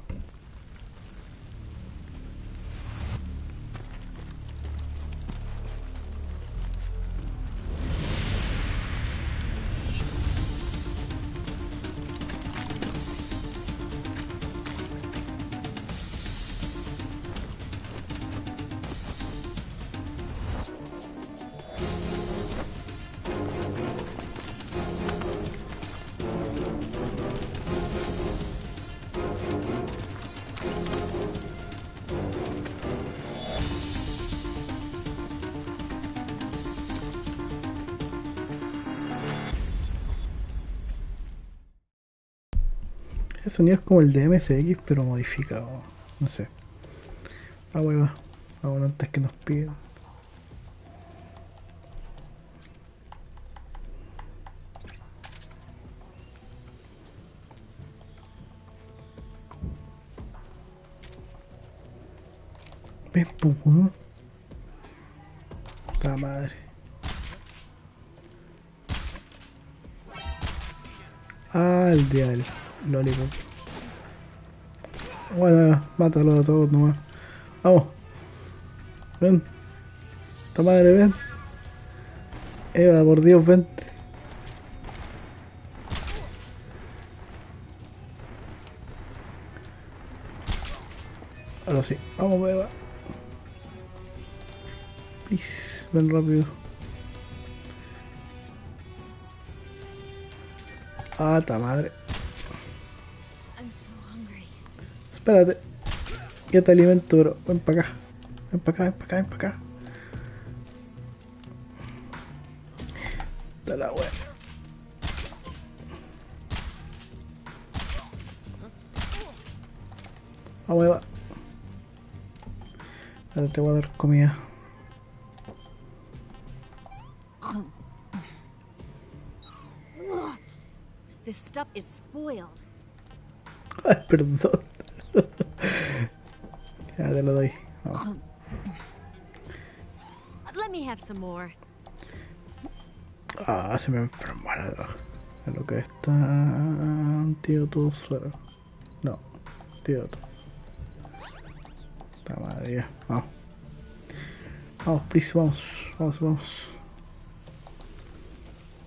El sonido es como el de MSX pero modificado, no sé. Ah, hueva. Vamos antes que nos pidan. Ven, pum. Esta madre. Ah, el dial. Lollipop. Bueno, mátalo a todos nomás. Vamos. Ven. Esta madre, ven. Eva, por Dios, ven. Ahora sí. Vamos, Eva. Please, ven rápido. Ah, esta madre. Espérate. Ya te alimento, bro. Ven para acá. Ven para acá, ven para acá, ven para acá. Está la wea. Vamos, Eva. Ahora te voy a dar comida. This stuff is spoiled. Ay, perdón. Ya te lo doy. Vamos. Let me have some more. Ah, se me enfermó la droga. Lo que está. Antídoto suero. No, antídoto. Esta madre ya. Vamos. Vamos, please, vamos. Vamos, vamos.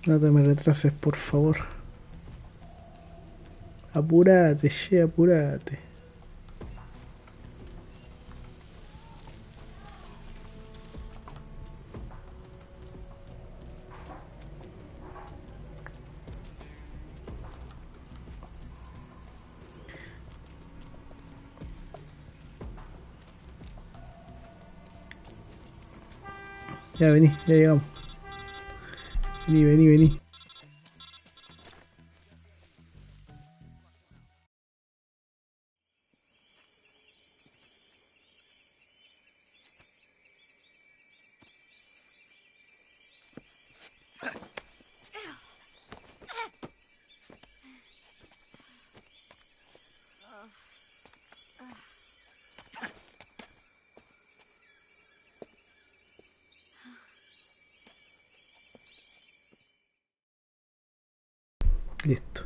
No te me retrases, por favor. Apúrate, che, apúrate. Ya vení, ya llegamos. Vení, vení, vení. Listo.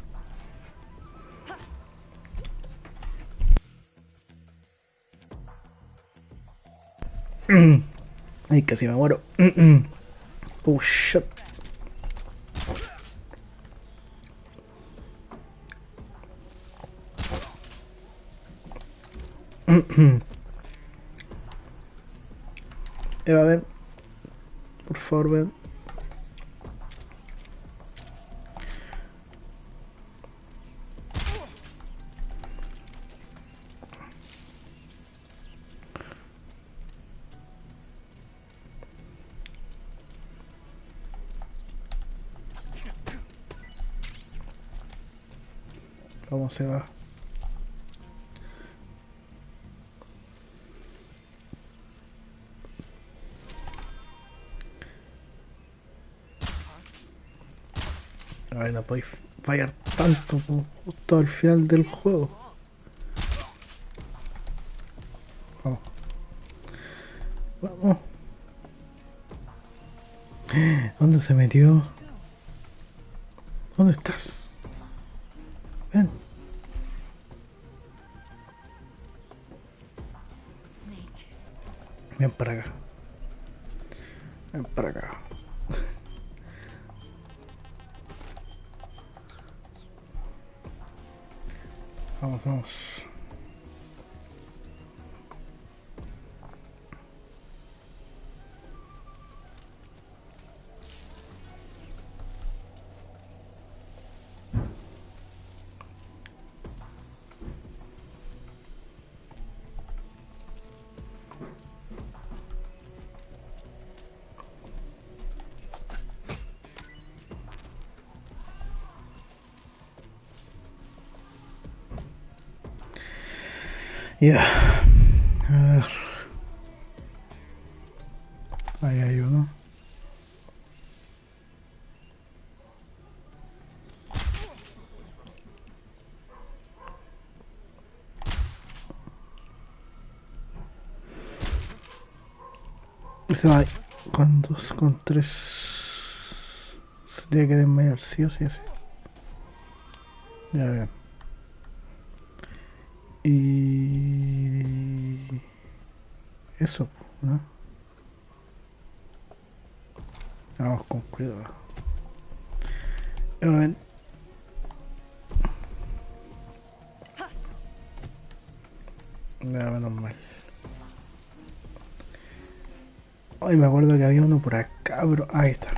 Ay, casi me muero. Oh, shit. Eva, ven. Por favor, ven. ¿Cómo se va? Ay, no podéis fallar tanto justo al final del juego. Vamos. Vamos. ¿Dónde se metió? ¿Dónde estás? Ven. Ven para acá. Ven para acá. Vamos, vamos. Ya. A ver. Ahí hay uno. Se va con dos, con tres. Se tiene que desmayar, sí o sí, así. Ya vean. Y eso, ¿no? Vamos con cuidado. Ven. Nada, menos mal. Ay, me acuerdo que había uno por acá, bro. Ahí está.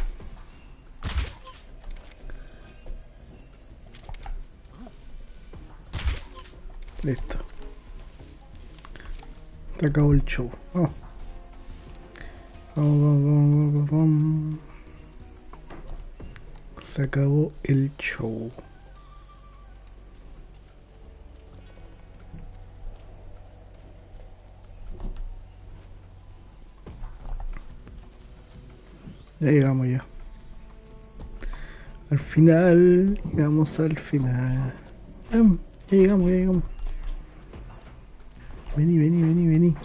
Listo. Se acabó el show. Vamos. Vamos. Se acabó el show. Ya llegamos ya. Al final, llegamos al final. Ya llegamos, ya llegamos. Vení, vení, vení, vení.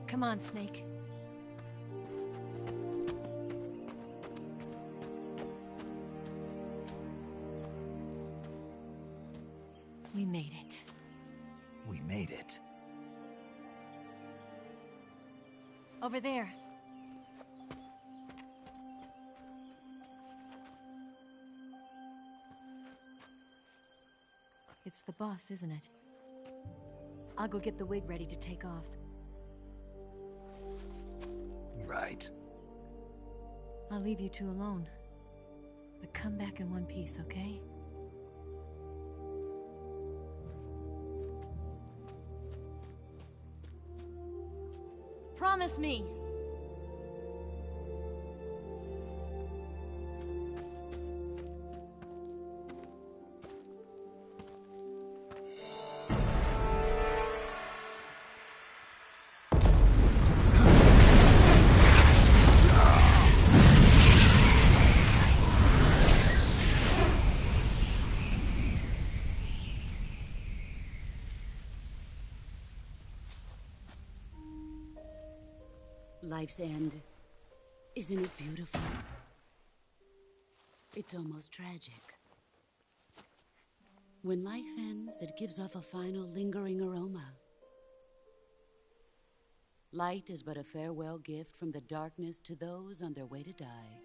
Come on, Snake. We made it. We made it. Over there. It's the boss, isn't it? I'll go get the wig ready to take off. Right. I'll leave you two alone. But come back in one piece, okay? Promise me! Life's end. Isn't it beautiful? It's almost tragic. When life ends, it gives off a final lingering aroma. Light is but a farewell gift from the darkness to those on their way to die.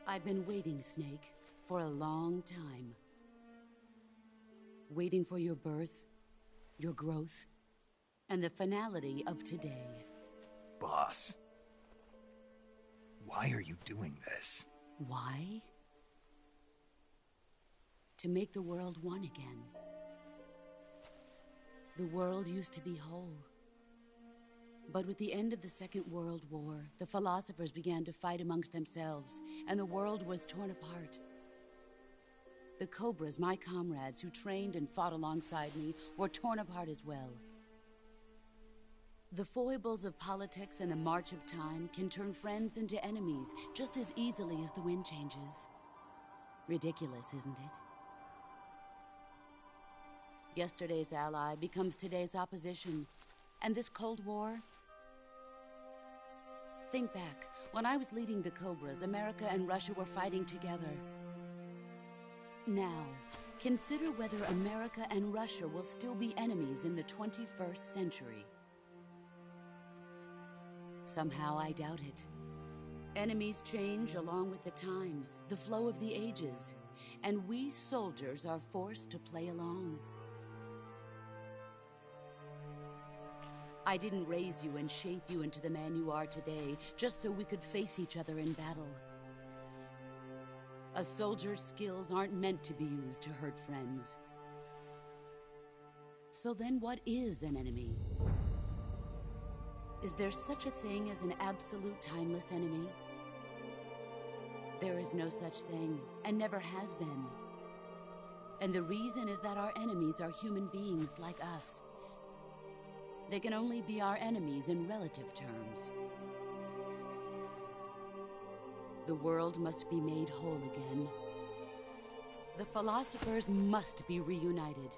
I've been waiting, Snake, for a long time. Waiting for your birth, your growth, and the finality of today. Boss. Why are you doing this? Why? To make the world one again. The world used to be whole. But with the end of the Second World War, the philosophers began to fight amongst themselves, and the world was torn apart. The Cobras, my comrades who trained and fought alongside me, were torn apart as well. The foibles of politics and the march of time can turn friends into enemies just as easily as the wind changes. Ridiculous, isn't it? Yesterday's ally becomes today's opposition. And this Cold War? Think back. When I was leading the Cobras, America and Russia were fighting together. Now, consider whether America and Russia will still be enemies in the 21st century. Somehow I doubt it. Enemies change along with the times, the flow of the ages, and we soldiers are forced to play along. I didn't raise you and shape you into the man you are today just so we could face each other in battle. A soldier's skills aren't meant to be used to hurt friends. So then what is an enemy? Is there such a thing as an absolute timeless enemy? There is no such thing, and never has been. And the reason is that our enemies are human beings like us. They can only be our enemies in relative terms. The world must be made whole again. The philosophers must be reunited.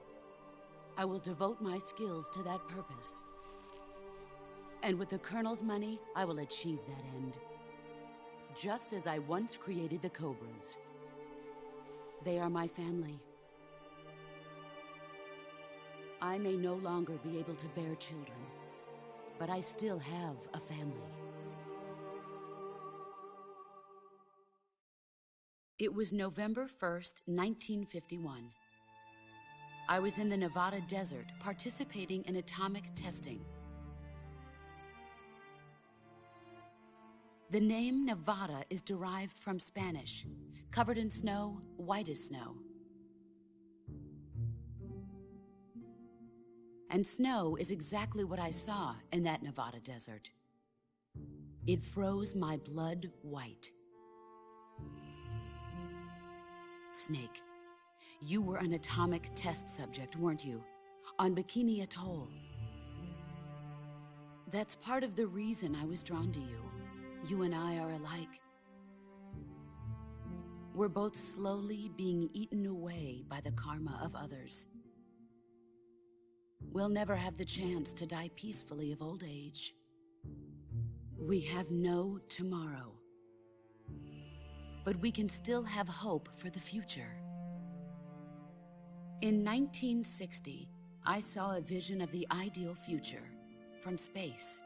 I will devote my skills to that purpose. And with the Colonel's money, I will achieve that end. Just as I once created the Cobras. They are my family. I may no longer be able to bear children, but I still have a family. It was November 1st, 1951. I was in the Nevada desert participating in atomic testing. The name Nevada is derived from Spanish, covered in snow, white as snow. And snow is exactly what I saw in that Nevada desert. It froze my blood white. Snake, you were an atomic test subject, weren't you? On Bikini Atoll. That's part of the reason I was drawn to you. You and I are alike. We're both slowly being eaten away by the karma of others. We'll never have the chance to die peacefully of old age. We have no tomorrow. But we can still have hope for the future. In 1960, I saw a vision of the ideal future from space.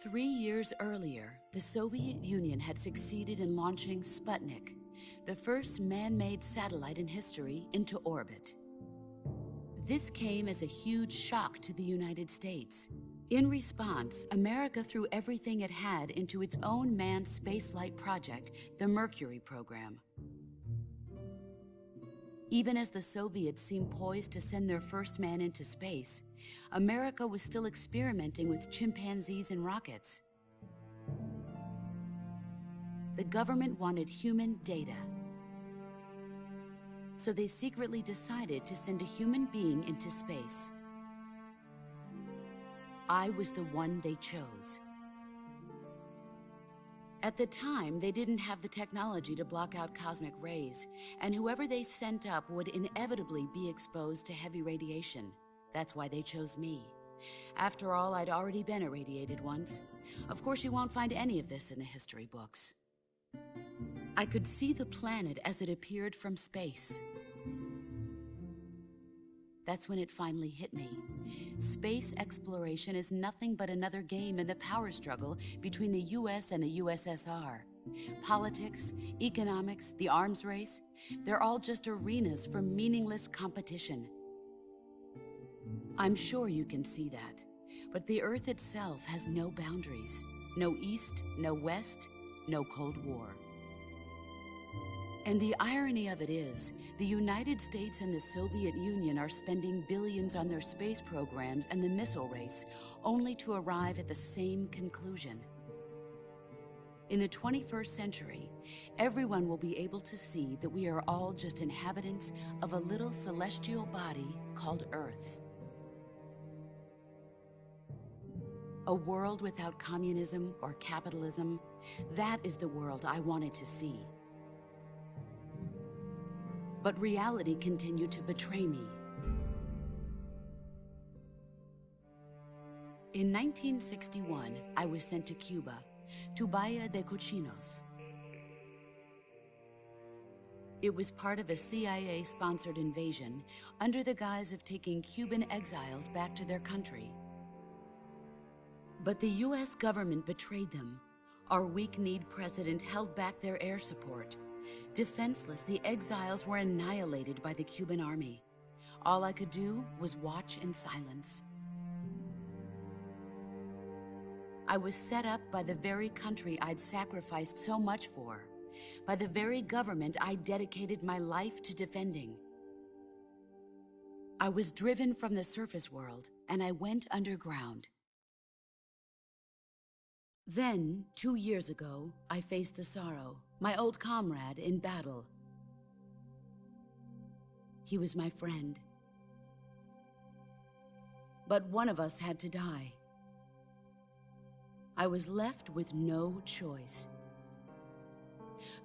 3 years earlier, the Soviet Union had succeeded in launching Sputnik, the first man-made satellite in history, into orbit. This came as a huge shock to the United States. In response, America threw everything it had into its own manned spaceflight project, the Mercury program. Even as the Soviets seemed poised to send their first man into space, America was still experimenting with chimpanzees and rockets. The government wanted human data. So they secretly decided to send a human being into space. I was the one they chose. At the time, they didn't have the technology to block out cosmic rays, and whoever they sent up would inevitably be exposed to heavy radiation. That's why they chose me. After all, I'd already been irradiated once. Of course, you won't find any of this in the history books. I could see the planet as it appeared from space. That's when it finally hit me. Space exploration is nothing but another game in the power struggle between the US and the USSR. Politics, economics, the arms race, they're all just arenas for meaningless competition. I'm sure you can see that, but the Earth itself has no boundaries. No East, no West, no Cold War. And the irony of it is, the United States and the Soviet Union are spending billions on their space programs and the missile race, only to arrive at the same conclusion. In the 21st century, everyone will be able to see that we are all just inhabitants of a little celestial body called Earth. A world without communism or capitalism, that is the world I wanted to see. But reality continued to betray me. In 1961, I was sent to Cuba, to Bahia de Cochinos. It was part of a CIA-sponsored invasion under the guise of taking Cuban exiles back to their country. But the US government betrayed them. Our weak-kneed president held back their air support. Defenseless, the exiles were annihilated by the Cuban army. All I could do was watch in silence. I was set up by the very country I'd sacrificed so much for, by the very government I dedicated my life to defending. I was driven from the surface world, and I went underground. Then, 2 years ago, I faced the sorrow, my old comrade in battle. He was my friend. But one of us had to die. I was left with no choice.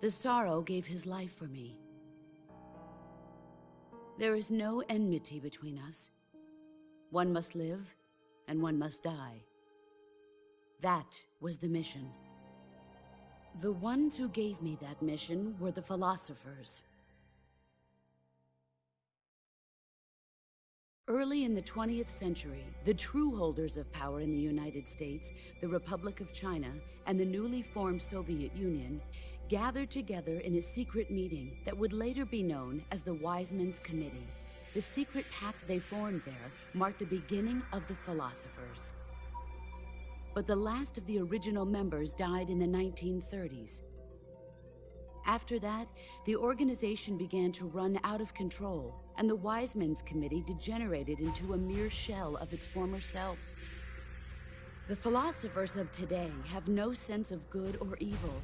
The sorrow gave his life for me. There is no enmity between us. One must live, and one must die. That was the mission. The ones who gave me that mission were the philosophers. Early in the 20th century, the true holders of power in the United States, the Republic of China, and the newly formed Soviet Union gathered together in a secret meeting that would later be known as the Wise Men's Committee. The secret pact they formed there marked the beginning of the Philosophers. But the last of the original members died in the 1930s. After that, the organization began to run out of control, and the Wise Men's Committee degenerated into a mere shell of its former self. The philosophers of today have no sense of good or evil.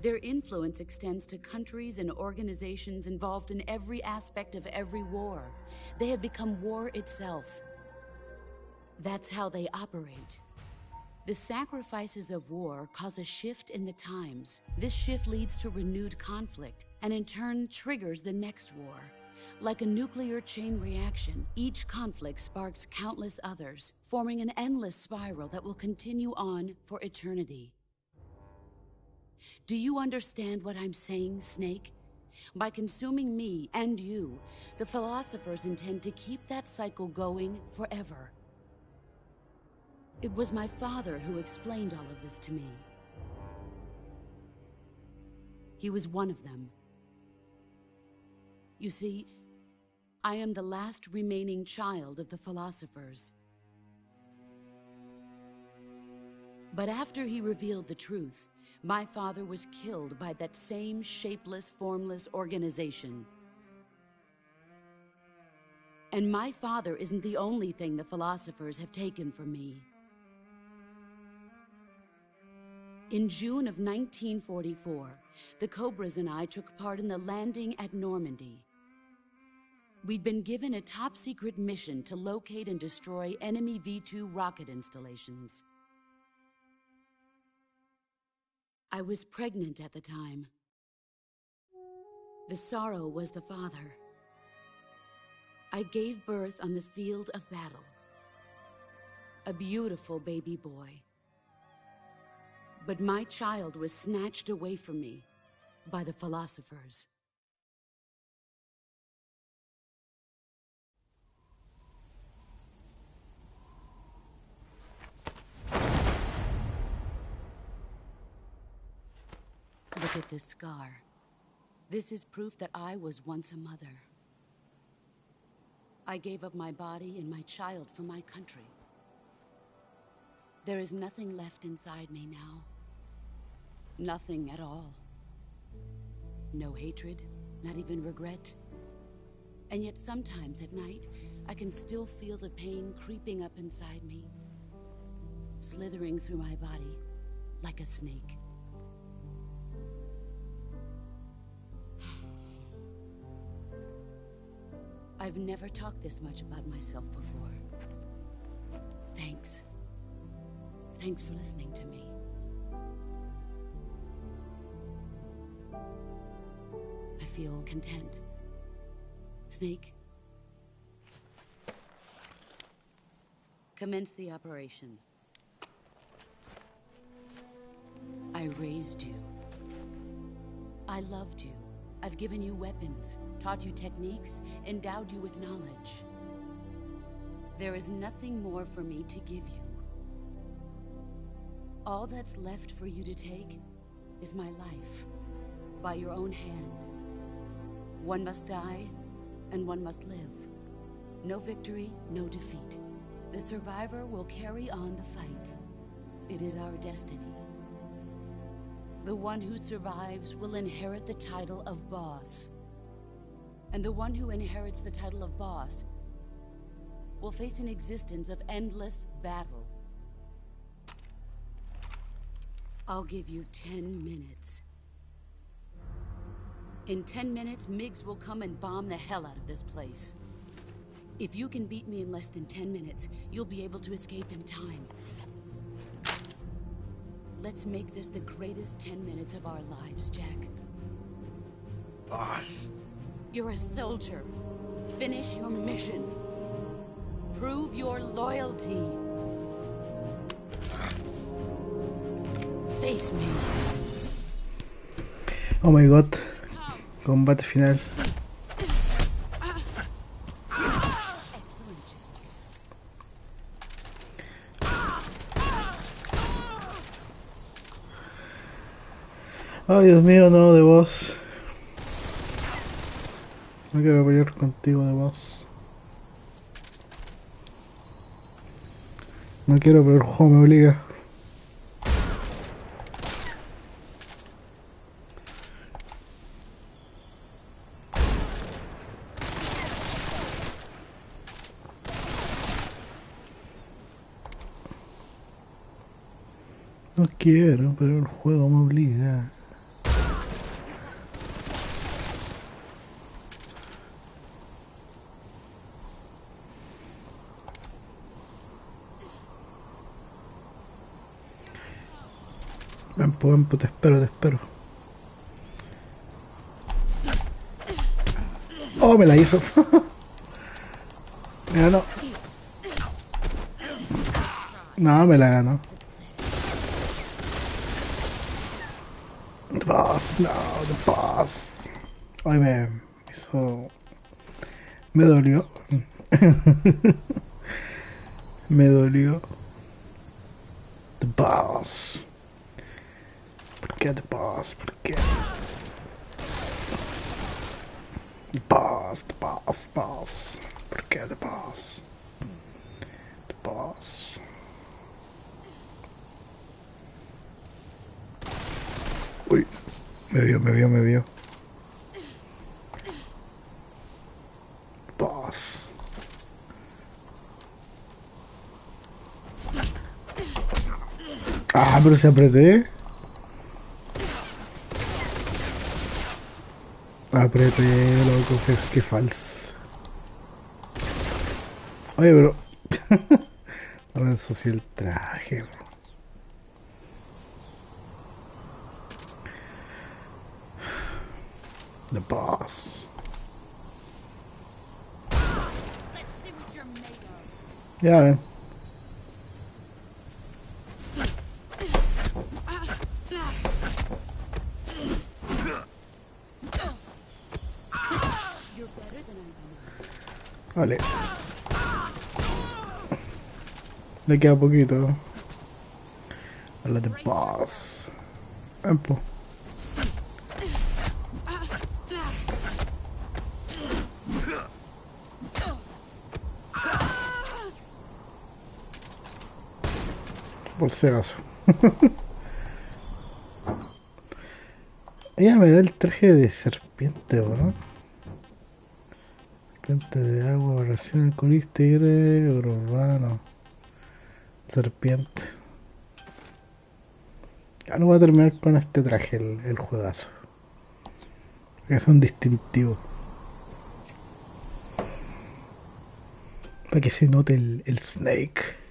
Their influence extends to countries and organizations involved in every aspect of every war. They have become war itself. That's how they operate. The sacrifices of war cause a shift in the times. This shift leads to renewed conflict, and in turn triggers the next war. Like a nuclear chain reaction, each conflict sparks countless others, forming an endless spiral that will continue on for eternity. Do you understand what I'm saying, Snake? By consuming me and you, the philosophers intend to keep that cycle going forever. It was my father who explained all of this to me. He was one of them. You see, I am the last remaining child of the philosophers. But after he revealed the truth, my father was killed by that same shapeless, formless organization. And my father isn't the only thing the philosophers have taken from me. In June of 1944, the Cobras and I took part in the landing at Normandy. We'd been given a top-secret mission to locate and destroy enemy V-2 rocket installations. I was pregnant at the time. The sorrow was the father. I gave birth on the field of battle. A beautiful baby boy. But my child was snatched away from me by the philosophers. Look at this scar. This is proof that I was once a mother. I gave up my body and my child for my country. There is nothing left inside me now. Nothing at all. No hatred, not even regret. And yet sometimes at night, I can still feel the pain creeping up inside me, slithering through my body like a snake. I've never talked this much about myself before. Thanks. Thanks for listening to me. I feel content. Snake? Commence the operation. I raised you. I loved you. I've given you weapons, taught you techniques, endowed you with knowledge. There is nothing more for me to give you. All that's left for you to take is my life, by your own hand. One must die, and one must live. No victory, no defeat. The survivor will carry on the fight. It is our destiny. The one who survives will inherit the title of boss. And the one who inherits the title of boss will face an existence of endless battle. I'll give you 10 minutes. In 10 minutes, MiGs will come and bomb the hell out of this place. If you can beat me in less than 10 minutes, you'll be able to escape in time. Let's make this the greatest 10 minutes of our lives, Jack. Boss. You're a soldier. Finish your mission. Prove your loyalty. Face me. Oh my god. Combate final. Ay, Dios mío, no, de vos. No quiero pelear contigo de vos. No quiero, pero el juego me obliga. No quiero, pero el juego me obliga. Ven, te espero, te espero. Oh, me la hizo. Me ganó. No, me la ganó. The boss, no, the boss. Ay, me hizo... Me dolió. Me dolió. The boss. ¿Por qué the boss? ¿Por qué? The boss, the boss, boss. ¿Por qué the boss? The boss. Uy, me vio. Boss. Ah, pero se apreté. Apreté, loco, qué falso. Oye, pero... no me ensucié el traje. The boss. Ya ven. Vale. Le queda poquito. A la de boss. Empo. Por si acaso. Ella me da el traje de serpiente, ¿no? Serpiente de agua, oración, alcoholista, tigre, urbano. Serpiente. Ya no voy a terminar con este traje, el juegazo. Que es un distintivo. Para que se note el Snake.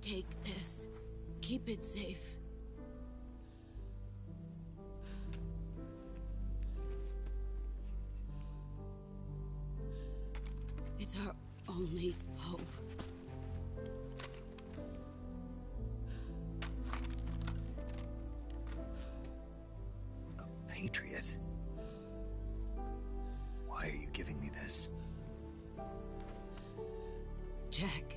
Take this. Keep it safe. It's our only hope. A patriot? Why are you giving me this? Jack.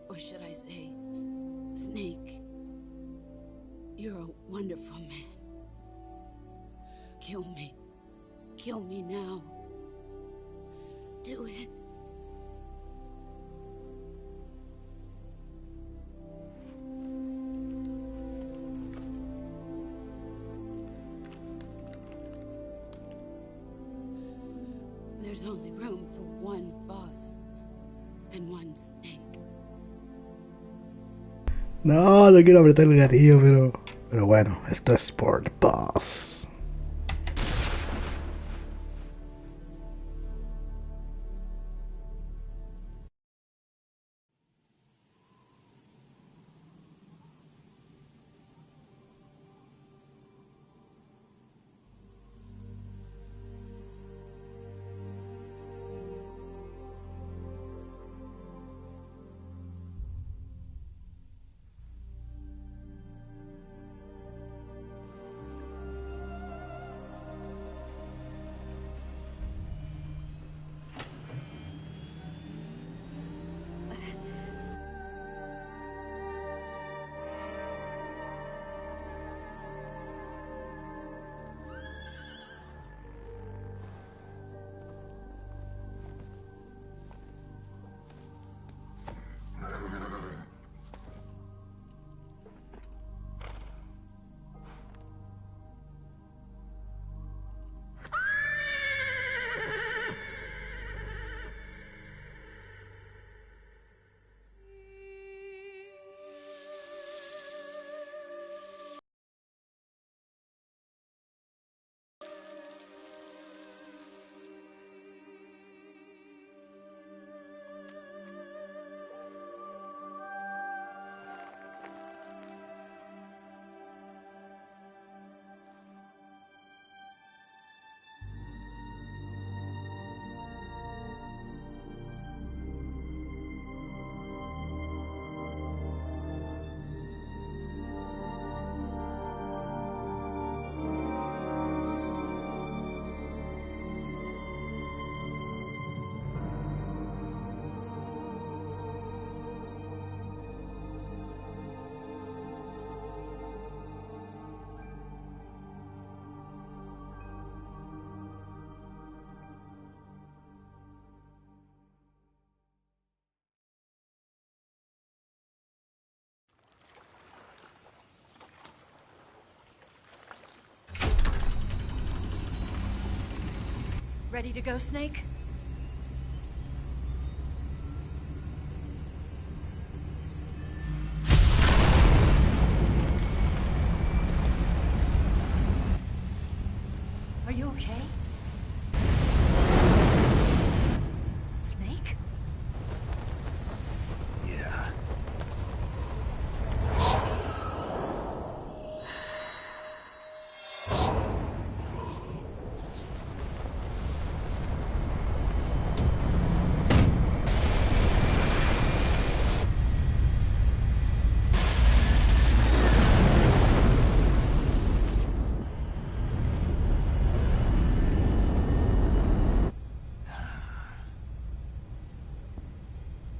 Or should I say, Snake. You're a wonderful man. Kill me. Kill me now. Do it. There's only room for one boss and one Snake. No, no quiero apretar el gatillo, pero bueno, esto es por the boss. Ready to go, Snake? Are you okay? Snake? Yeah.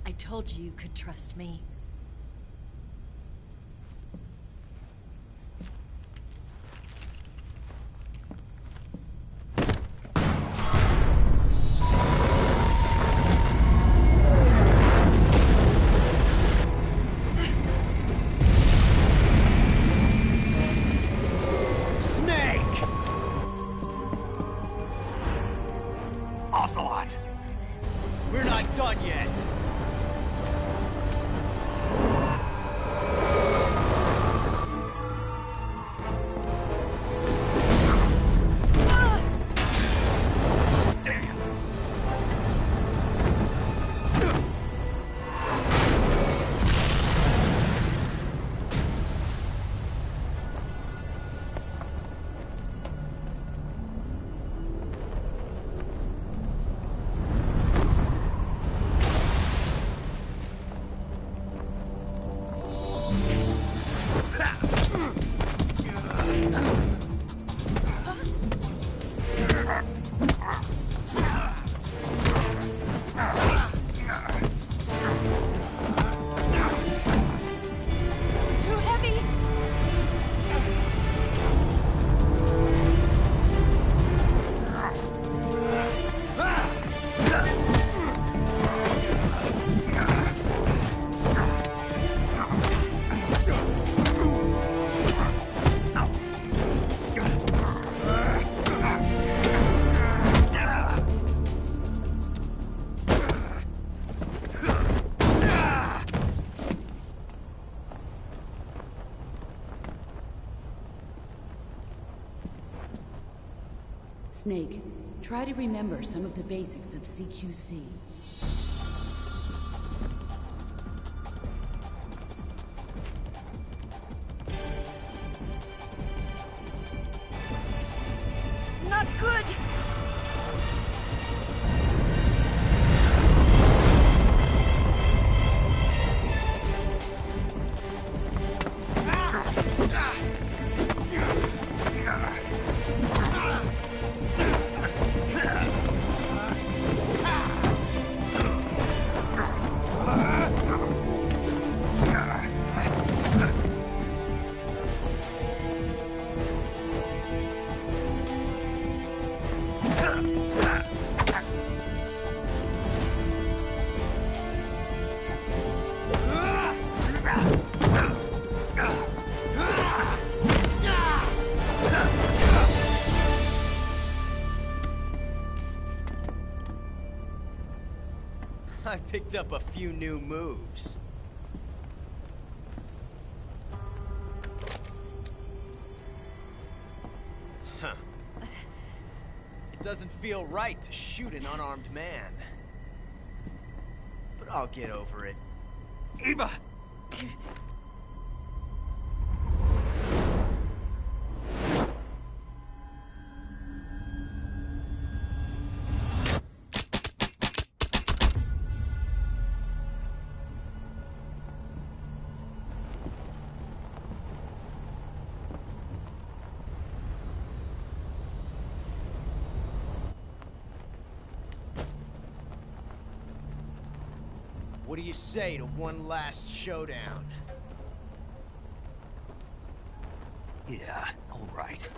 I told you you could trust me. Snake! Ocelot! We're not done yet. Too heavy! Snake, try to remember some of the basics of CQC. Not good! I picked up a few new moves. Huh. It doesn't feel right to shoot an unarmed man. But I'll get over it. Eva! What do you say to one last showdown? Yeah, all right.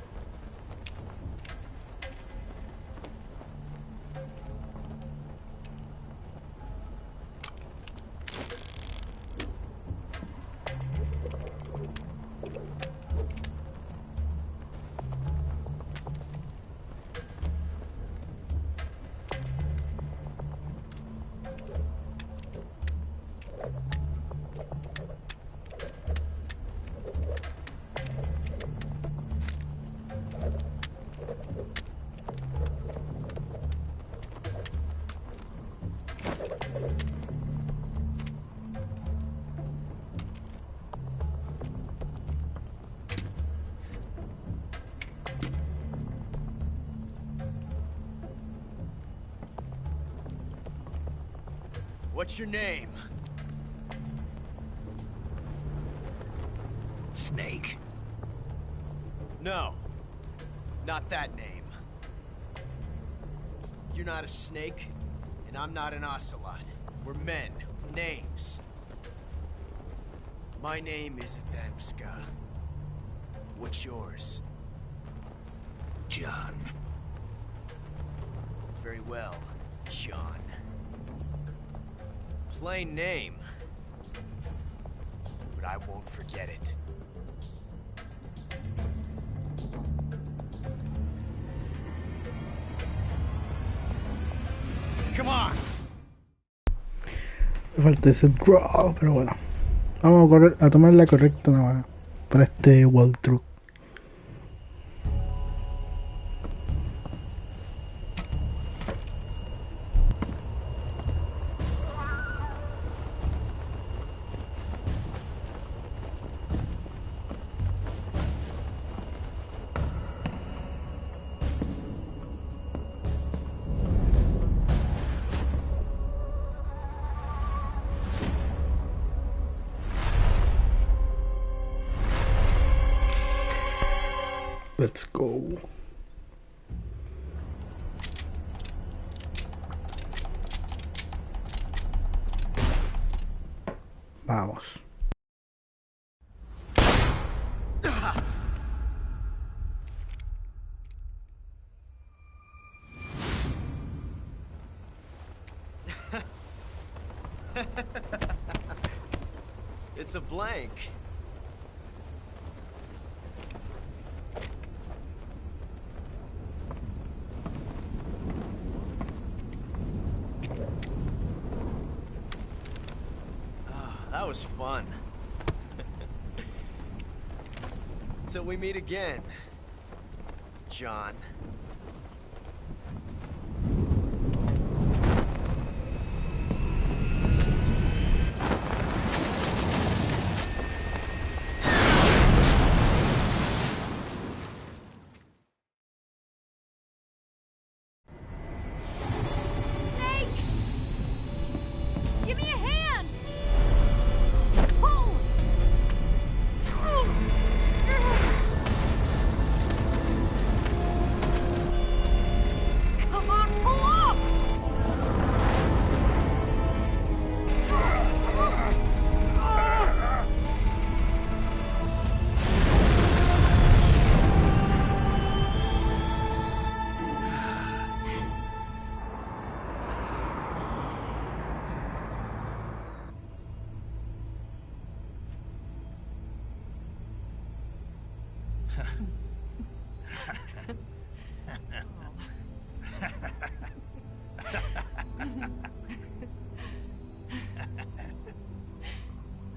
What's your name? Snake. No. Not that name. You're not a snake, and I'm not an ocelot. We're men with names. My name is Adamska. What's yours? John. Very well, John. Plain name. But I won't forget it. Come on. Me falta ese draw, pero bueno. Vamos a tomar la correcta nada más para este walkthrough. Let's go. Vamos. It's a blank. That was fun. Till we meet again, John.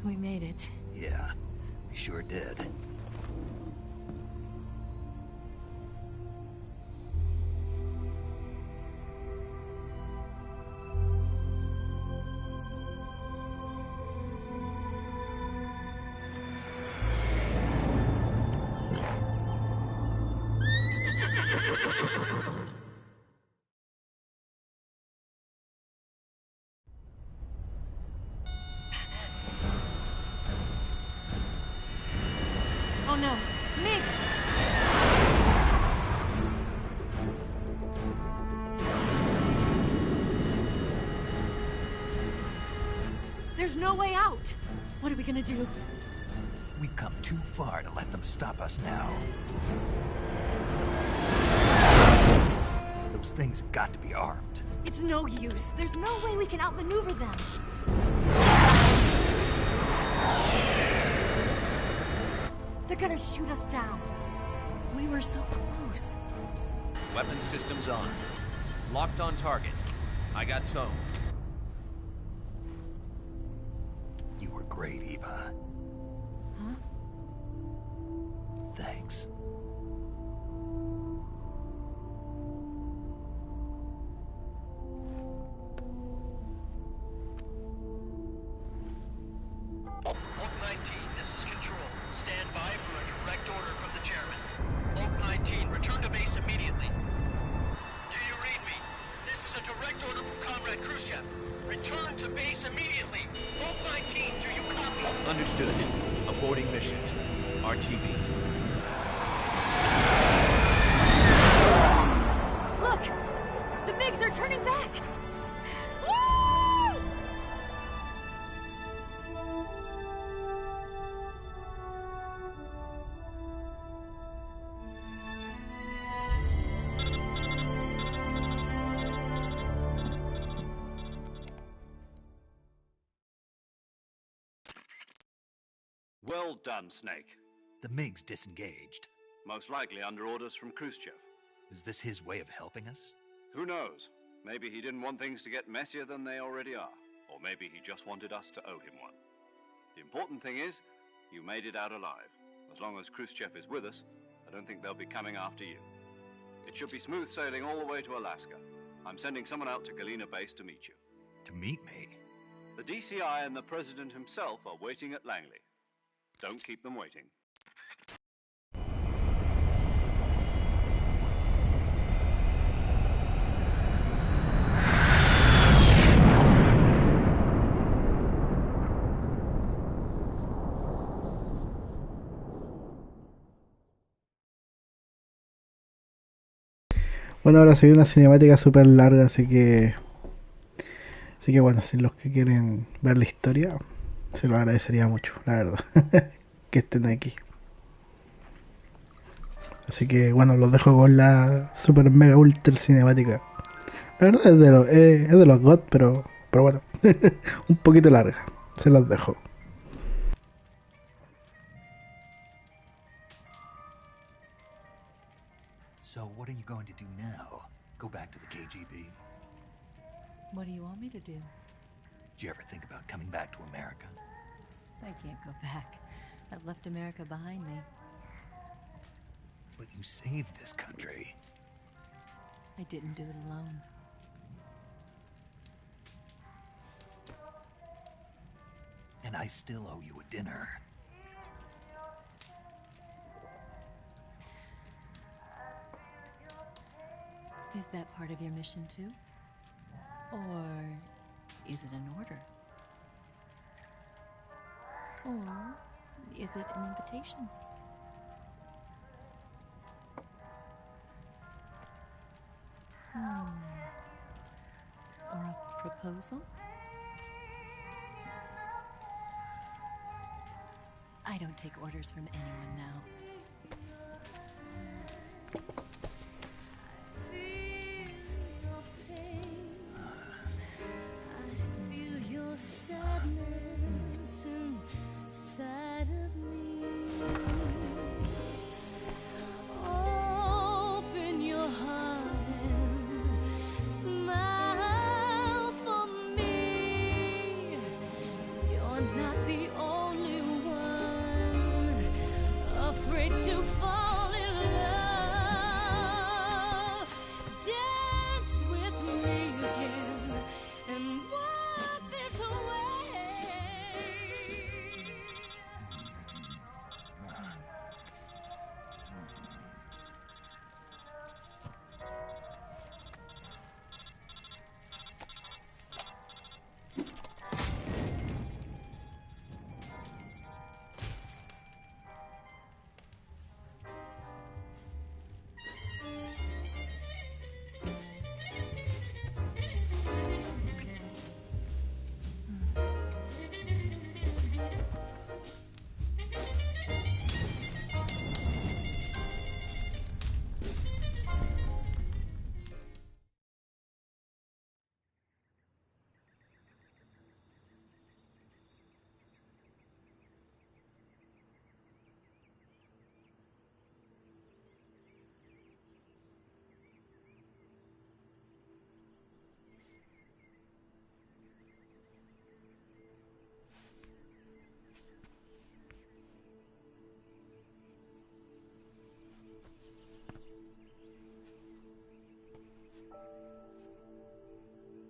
We made it. Yeah, we sure did. Oh no, Mix! There's no way out! What are we gonna do? We've come too far to let them stop us now. Those things have got to be armed. It's no use. There's no way we can outmaneuver them. They're gonna shoot us down. We were so close. Weapon systems on. Locked on target. I got tone. You were great, Eva. Huh? Thanks. Oak 19, this is Control. Stand by for a direct order from the chairman. Oak 19, return to base immediately. Do you read me? This is a direct order from Comrade Khrushchev. Return to base immediately. Vault 19, do you copy? Understood. Aborting mission. RTB. Look! The MiGs are turning back! Woo! Well done, Snake. The MiGs disengaged. Most likely under orders from Khrushchev. Is this his way of helping us? Who knows? Maybe he didn't want things to get messier than they already are. Or maybe he just wanted us to owe him one. The important thing is, you made it out alive. As long as Khrushchev is with us, I don't think they'll be coming after you. It should be smooth sailing all the way to Alaska. I'm sending someone out to Galena Base to meet you. To meet me? The DCI and the President himself are waiting at Langley. Don't keep them waiting. Bueno, ahora se viene una cinemática súper larga, así que bueno, si los que quieren ver la historia, se lo agradecería mucho, la verdad, que estén aquí. Así que bueno, los dejo con la super mega ultra cinemática. La verdad es de los God, pero bueno, un poquito larga. Se los dejo. So what are you going to do now? Go back to the KGB? What do you want me to do? Did you ever think about coming back to America? I can't go back. I've left America behind me. But you saved this country. I didn't do it alone. And I still owe you a dinner. Is that part of your mission too? Or is it an order? Or is it an invitation? Or a proposal? I don't take orders from anyone now. Sadness inside of me. Open your heart and smile for me. You're not the only one afraid to fall in love. Dance with me again and walk this way.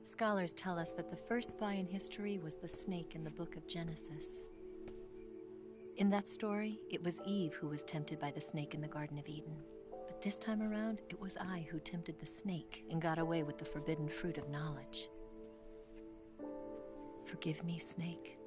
Scholars tell us that the first spy in history was the snake in the book of Genesis. In that story, it was Eve who was tempted by the snake in the Garden of Eden. But this time around, it was I who tempted the snake and got away with the forbidden fruit of knowledge. Forgive me, Snake.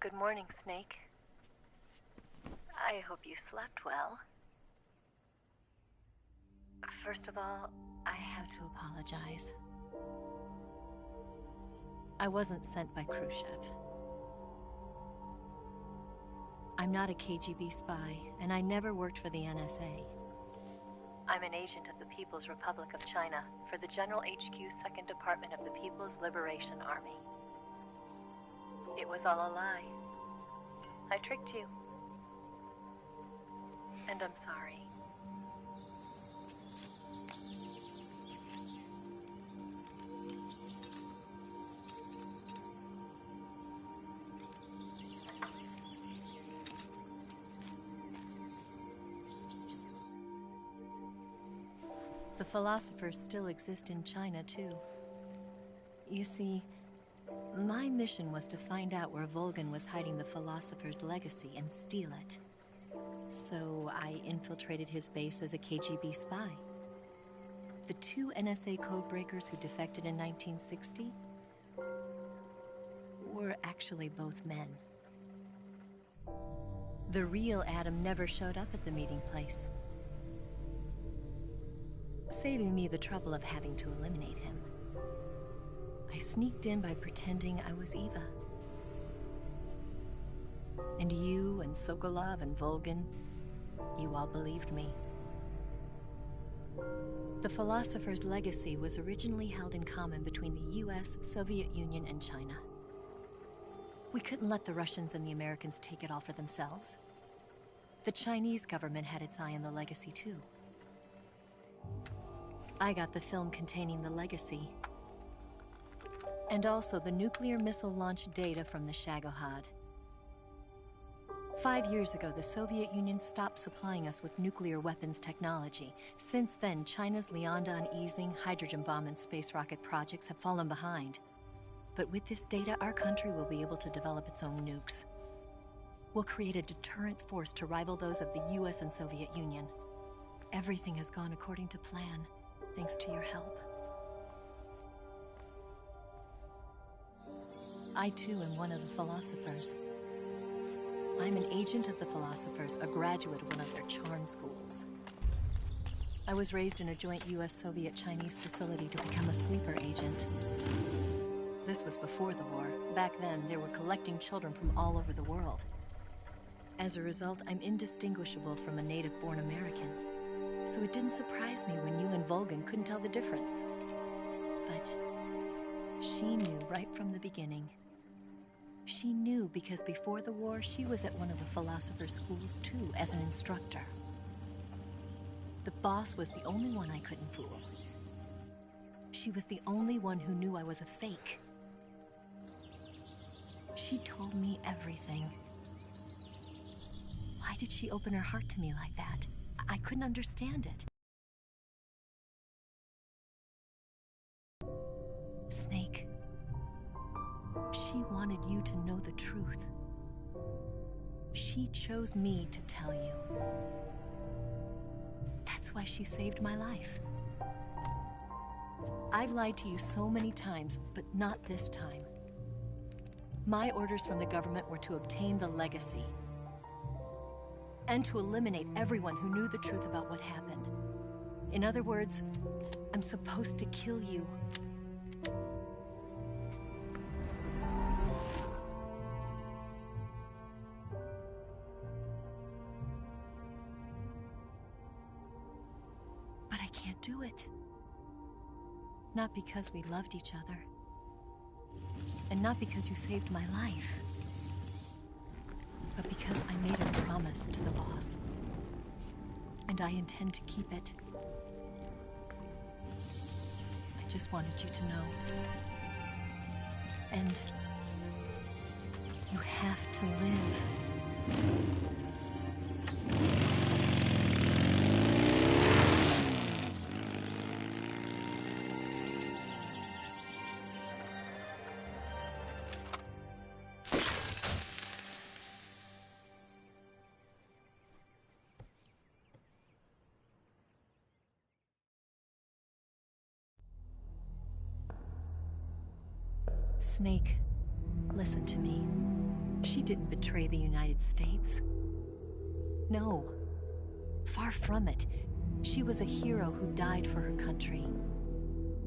Good morning, Snake. I hope you slept well. First of all, I have to apologize. I wasn't sent by Khrushchev. I'm not a KGB spy, and I never worked for the NSA. I'm an agent of the People's Republic of China for the General HQ 2nd Department of the People's Liberation Army. It was all a lie. I tricked you. And I'm sorry. The philosophers still exist in China, too. You see, my mission was to find out where Volgin was hiding the philosopher's legacy and steal it. So I infiltrated his base as a KGB spy. The 2 NSA codebreakers who defected in 1960 were actually both men. The real Adam never showed up at the meeting place, saving me the trouble of having to eliminate him. I sneaked in by pretending I was Eva. And you and Sokolov and Volgin, you all believed me. The philosopher's legacy was originally held in common between the US, Soviet Union, and China. We couldn't let the Russians and the Americans take it all for themselves. The Chinese government had its eye on the legacy too. I got the film containing the legacy, and also the nuclear missile launch data from the Shagohod. 5 years ago, the Soviet Union stopped supplying us with nuclear weapons technology. Since then, China's Liandon easing, hydrogen bomb, and space rocket projects have fallen behind. But with this data, our country will be able to develop its own nukes. We'll create a deterrent force to rival those of the US and Soviet Union. Everything has gone according to plan, thanks to your help. I too am one of the philosophers. I'm an agent of the philosophers, a graduate of one of their charm schools. I was raised in a joint US-Soviet-Chinese facility to become a sleeper agent. This was before the war. Back then, they were collecting children from all over the world. As a result, I'm indistinguishable from a native-born American. So it didn't surprise me when you and Volgin couldn't tell the difference. But she knew right from the beginning. She knew because before the war, she was at one of the philosopher's schools too, as an instructor. The boss was the only one I couldn't fool. She was the only one who knew I was a fake. She told me everything. Why did she open her heart to me like that? I couldn't understand it. Snake, she wanted you to know the truth. She chose me to tell you. That's why she saved my life. I've lied to you so many times, but not this time. My orders from the government were to obtain the legacy and to eliminate everyone who knew the truth about what happened. In other words, I'm supposed to kill you. But I can't do it. Not because we loved each other. And not because you saved my life. But because I made a promise to the boss. and I intend to keep it. I just wanted you to know. And you have to live. Snake, listen to me. She didn't betray the United States. No. Far from it. She was a hero who died for her country.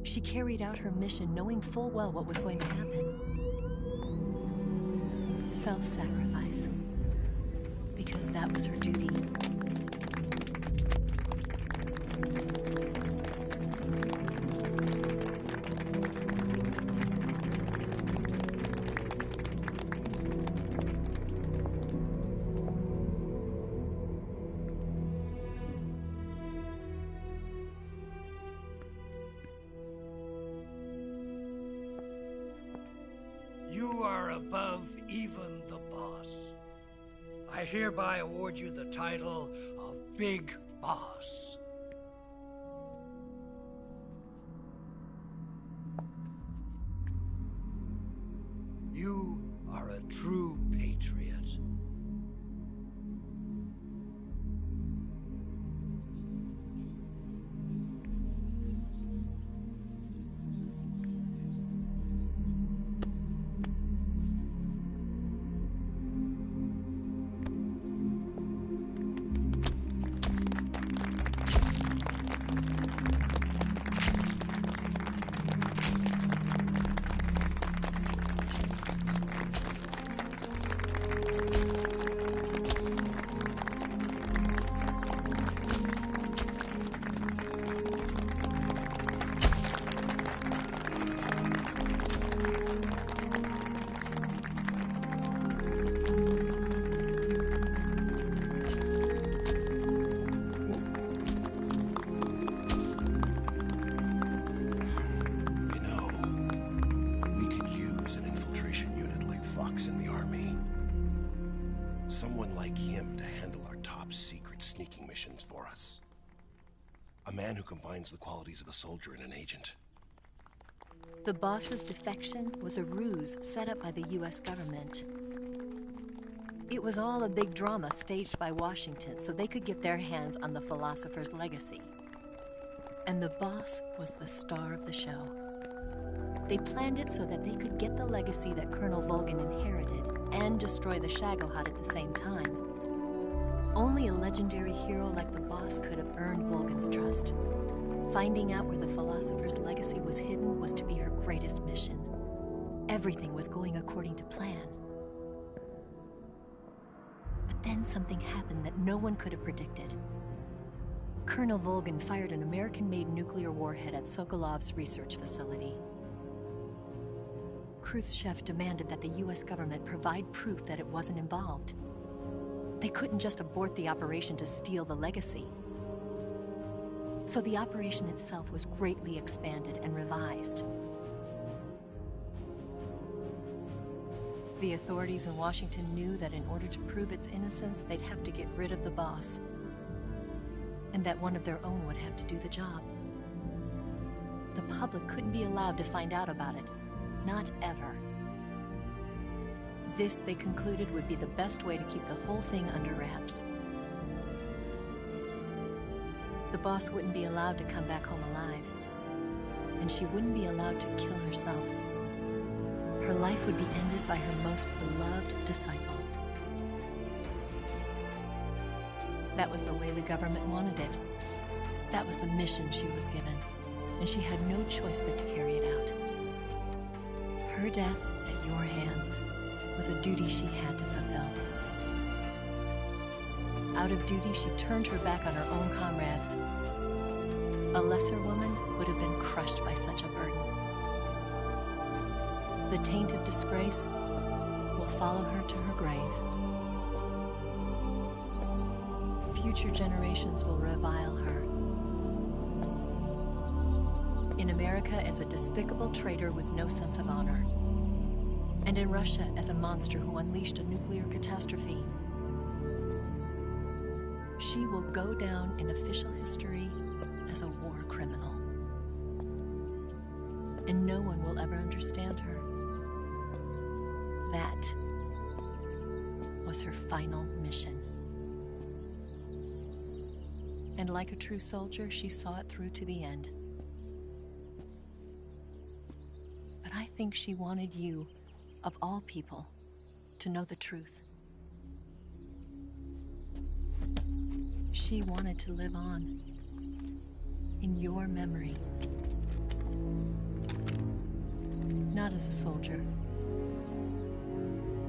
She carried out her mission knowing full well what was going to happen. Self-sacrifice. Because that was her duty. You are above even the boss. I hereby award you the title of Big Boss. You are a true patriot. Someone like him to handle our top secret sneaking missions for us. A man who combines the qualities of a soldier and an agent. The boss's defection was a ruse set up by the US government. It was all a big drama staged by Washington so they could get their hands on the philosopher's legacy. And the boss was the star of the show. They planned it so that they could get the legacy that Colonel Volgin inherited and destroy the Shagohod at the same time. Only a legendary hero like the boss could have earned Volgin's trust. Finding out where the philosopher's legacy was hidden was to be her greatest mission. Everything was going according to plan. But then something happened that no one could have predicted. Colonel Volgin fired an American-made nuclear warhead at Sokolov's research facility. Khrushchev demanded that the US government provide proof that it wasn't involved. They couldn't just abort the operation to steal the legacy. So the operation itself was greatly expanded and revised. The authorities in Washington knew that in order to prove its innocence, they'd have to get rid of the boss. And that one of their own would have to do the job. The public couldn't be allowed to find out about it. Not ever. This, they concluded, would be the best way to keep the whole thing under wraps. The boss wouldn't be allowed to come back home alive. And she wouldn't be allowed to kill herself. Her life would be ended by her most beloved disciple. That was the way the government wanted it. That was the mission she was given. And she had no choice but to carry it out. Her death at your hands was a duty she had to fulfill. Out of duty, she turned her back on her own comrades. A lesser woman would have been crushed by such a burden. The taint of disgrace will follow her to her grave. Future generations will revile her. In America as a despicable traitor with no sense of honor. And in Russia as a monster who unleashed a nuclear catastrophe. She will go down in official history as a war criminal. And no one will ever understand her. That was her final mission. And like a true soldier, she saw it through to the end. But I think she wanted you, of all people, to know the truth. She wanted to live on in your memory. Not as a soldier,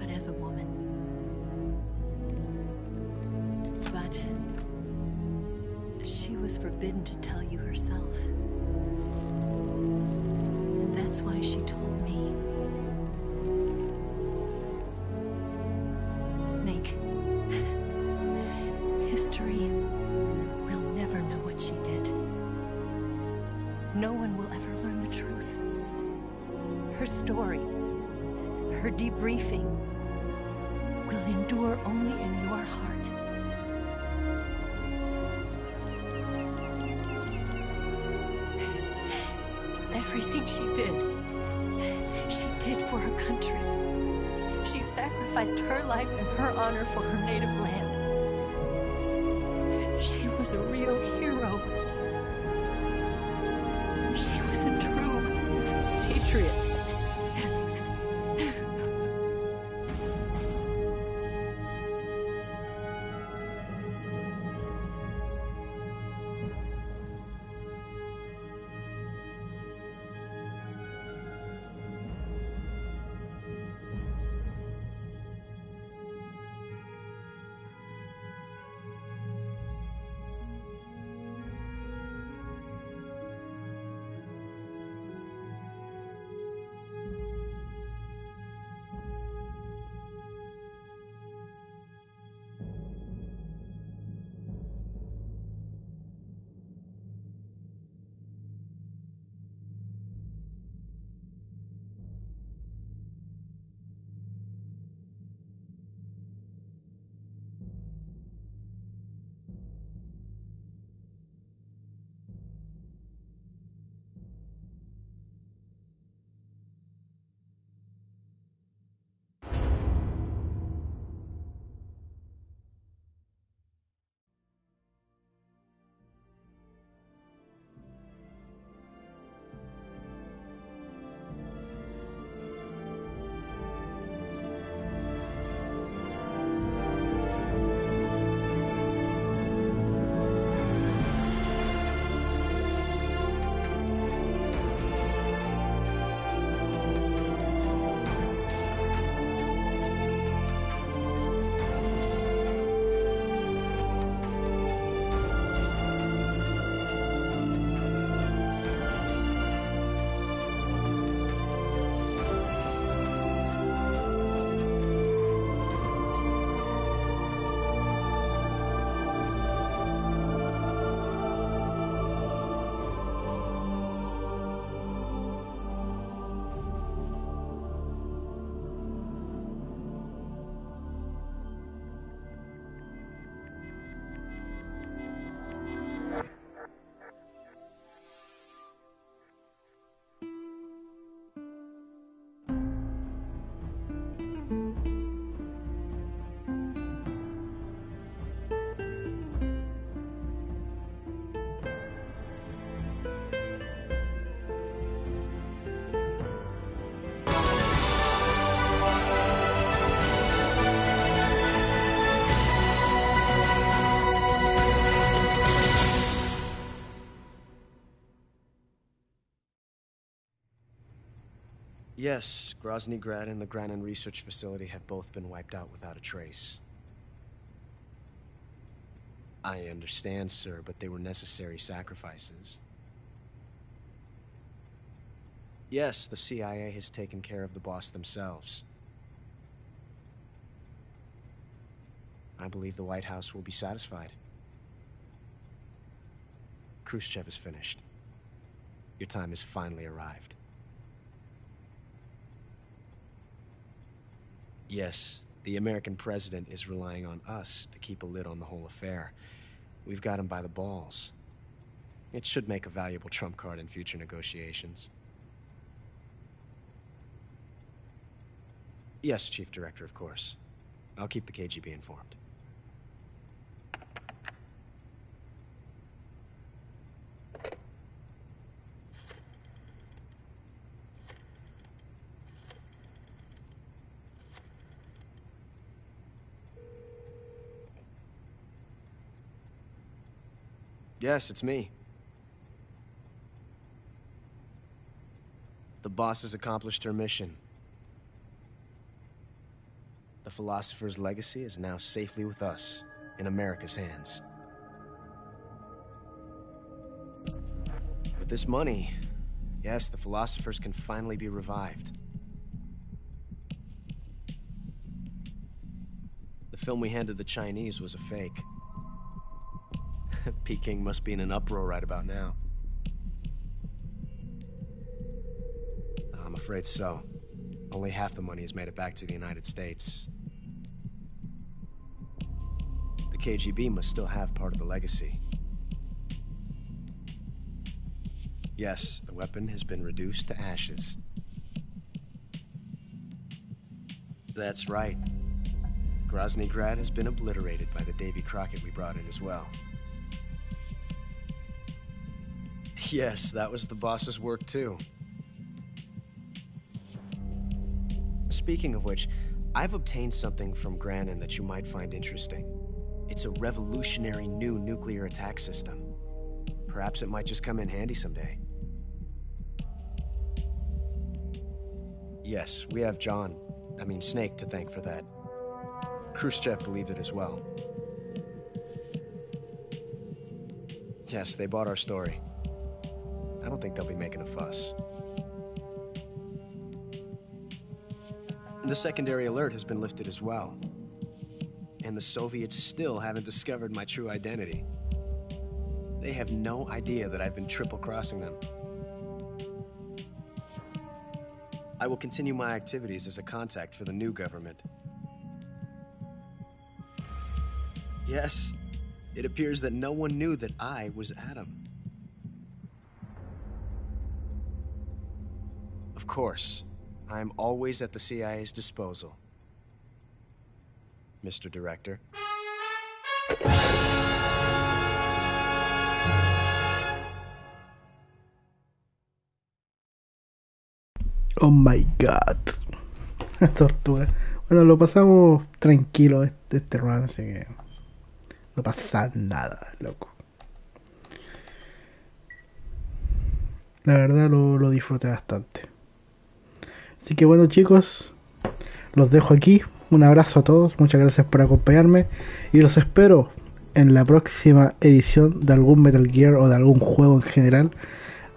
but as a woman. But she was forbidden to tell you herself. And that's why she told me. Snake, history will never know what she did. No one will ever learn the truth. Her story, her debriefing, will endure only in your heart. Everything she did for her country. She sacrificed her life and her honor for her native land. She was a real hero. She was a true patriot. Yes, Grozny Grad and the Granin Research Facility have both been wiped out without a trace. I understand, sir, but they were necessary sacrifices. Yes, the CIA has taken care of the boss themselves. I believe the White House will be satisfied. Khrushchev is finished. Your time has finally arrived. Yes, the American president is relying on us to keep a lid on the whole affair. We've got him by the balls. It should make a valuable trump card in future negotiations. Yes, Chief Director, of course. I'll keep the KGB informed. Yes, it's me. The boss has accomplished her mission. The philosopher's legacy is now safely with us, in America's hands. With this money, yes, the philosophers can finally be revived. The film we handed the Chinese was a fake. Peking must be in an uproar right about now. I'm afraid so. Only half the money has made it back to the United States. The KGB must still have part of the legacy. Yes, the weapon has been reduced to ashes. That's right. Grozny Grad has been obliterated by the Davy Crockett we brought in as well. Yes, that was the boss's work too. Speaking of which, I've obtained something from Granin that you might find interesting. It's a revolutionary new nuclear attack system. Perhaps it might just come in handy someday. Yes, we have Snake to thank for that. Khrushchev believed it as well. Yes, they bought our story. I don't think they'll be making a fuss. The secondary alert has been lifted as well. And the Soviets still haven't discovered my true identity. They have no idea that I've been triple-crossing them. I will continue my activities as a contact for the new government. Yes, it appears that no one knew that I was Adam. Of course, I am always at the CIA's disposal, Mr. Director. Oh my god. Tortuga. Bueno, lo pasamos tranquilo este run, así que no pasa nada, loco. La verdad lo disfruté bastante. Así que bueno, chicos, los dejo aquí. Un abrazo a todos, muchas gracias por acompañarme y los espero en la próxima edición de algún Metal Gear o de algún juego en general.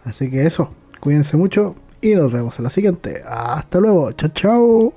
Así que eso, cuídense mucho y nos vemos en la siguiente. Hasta luego, chao chao.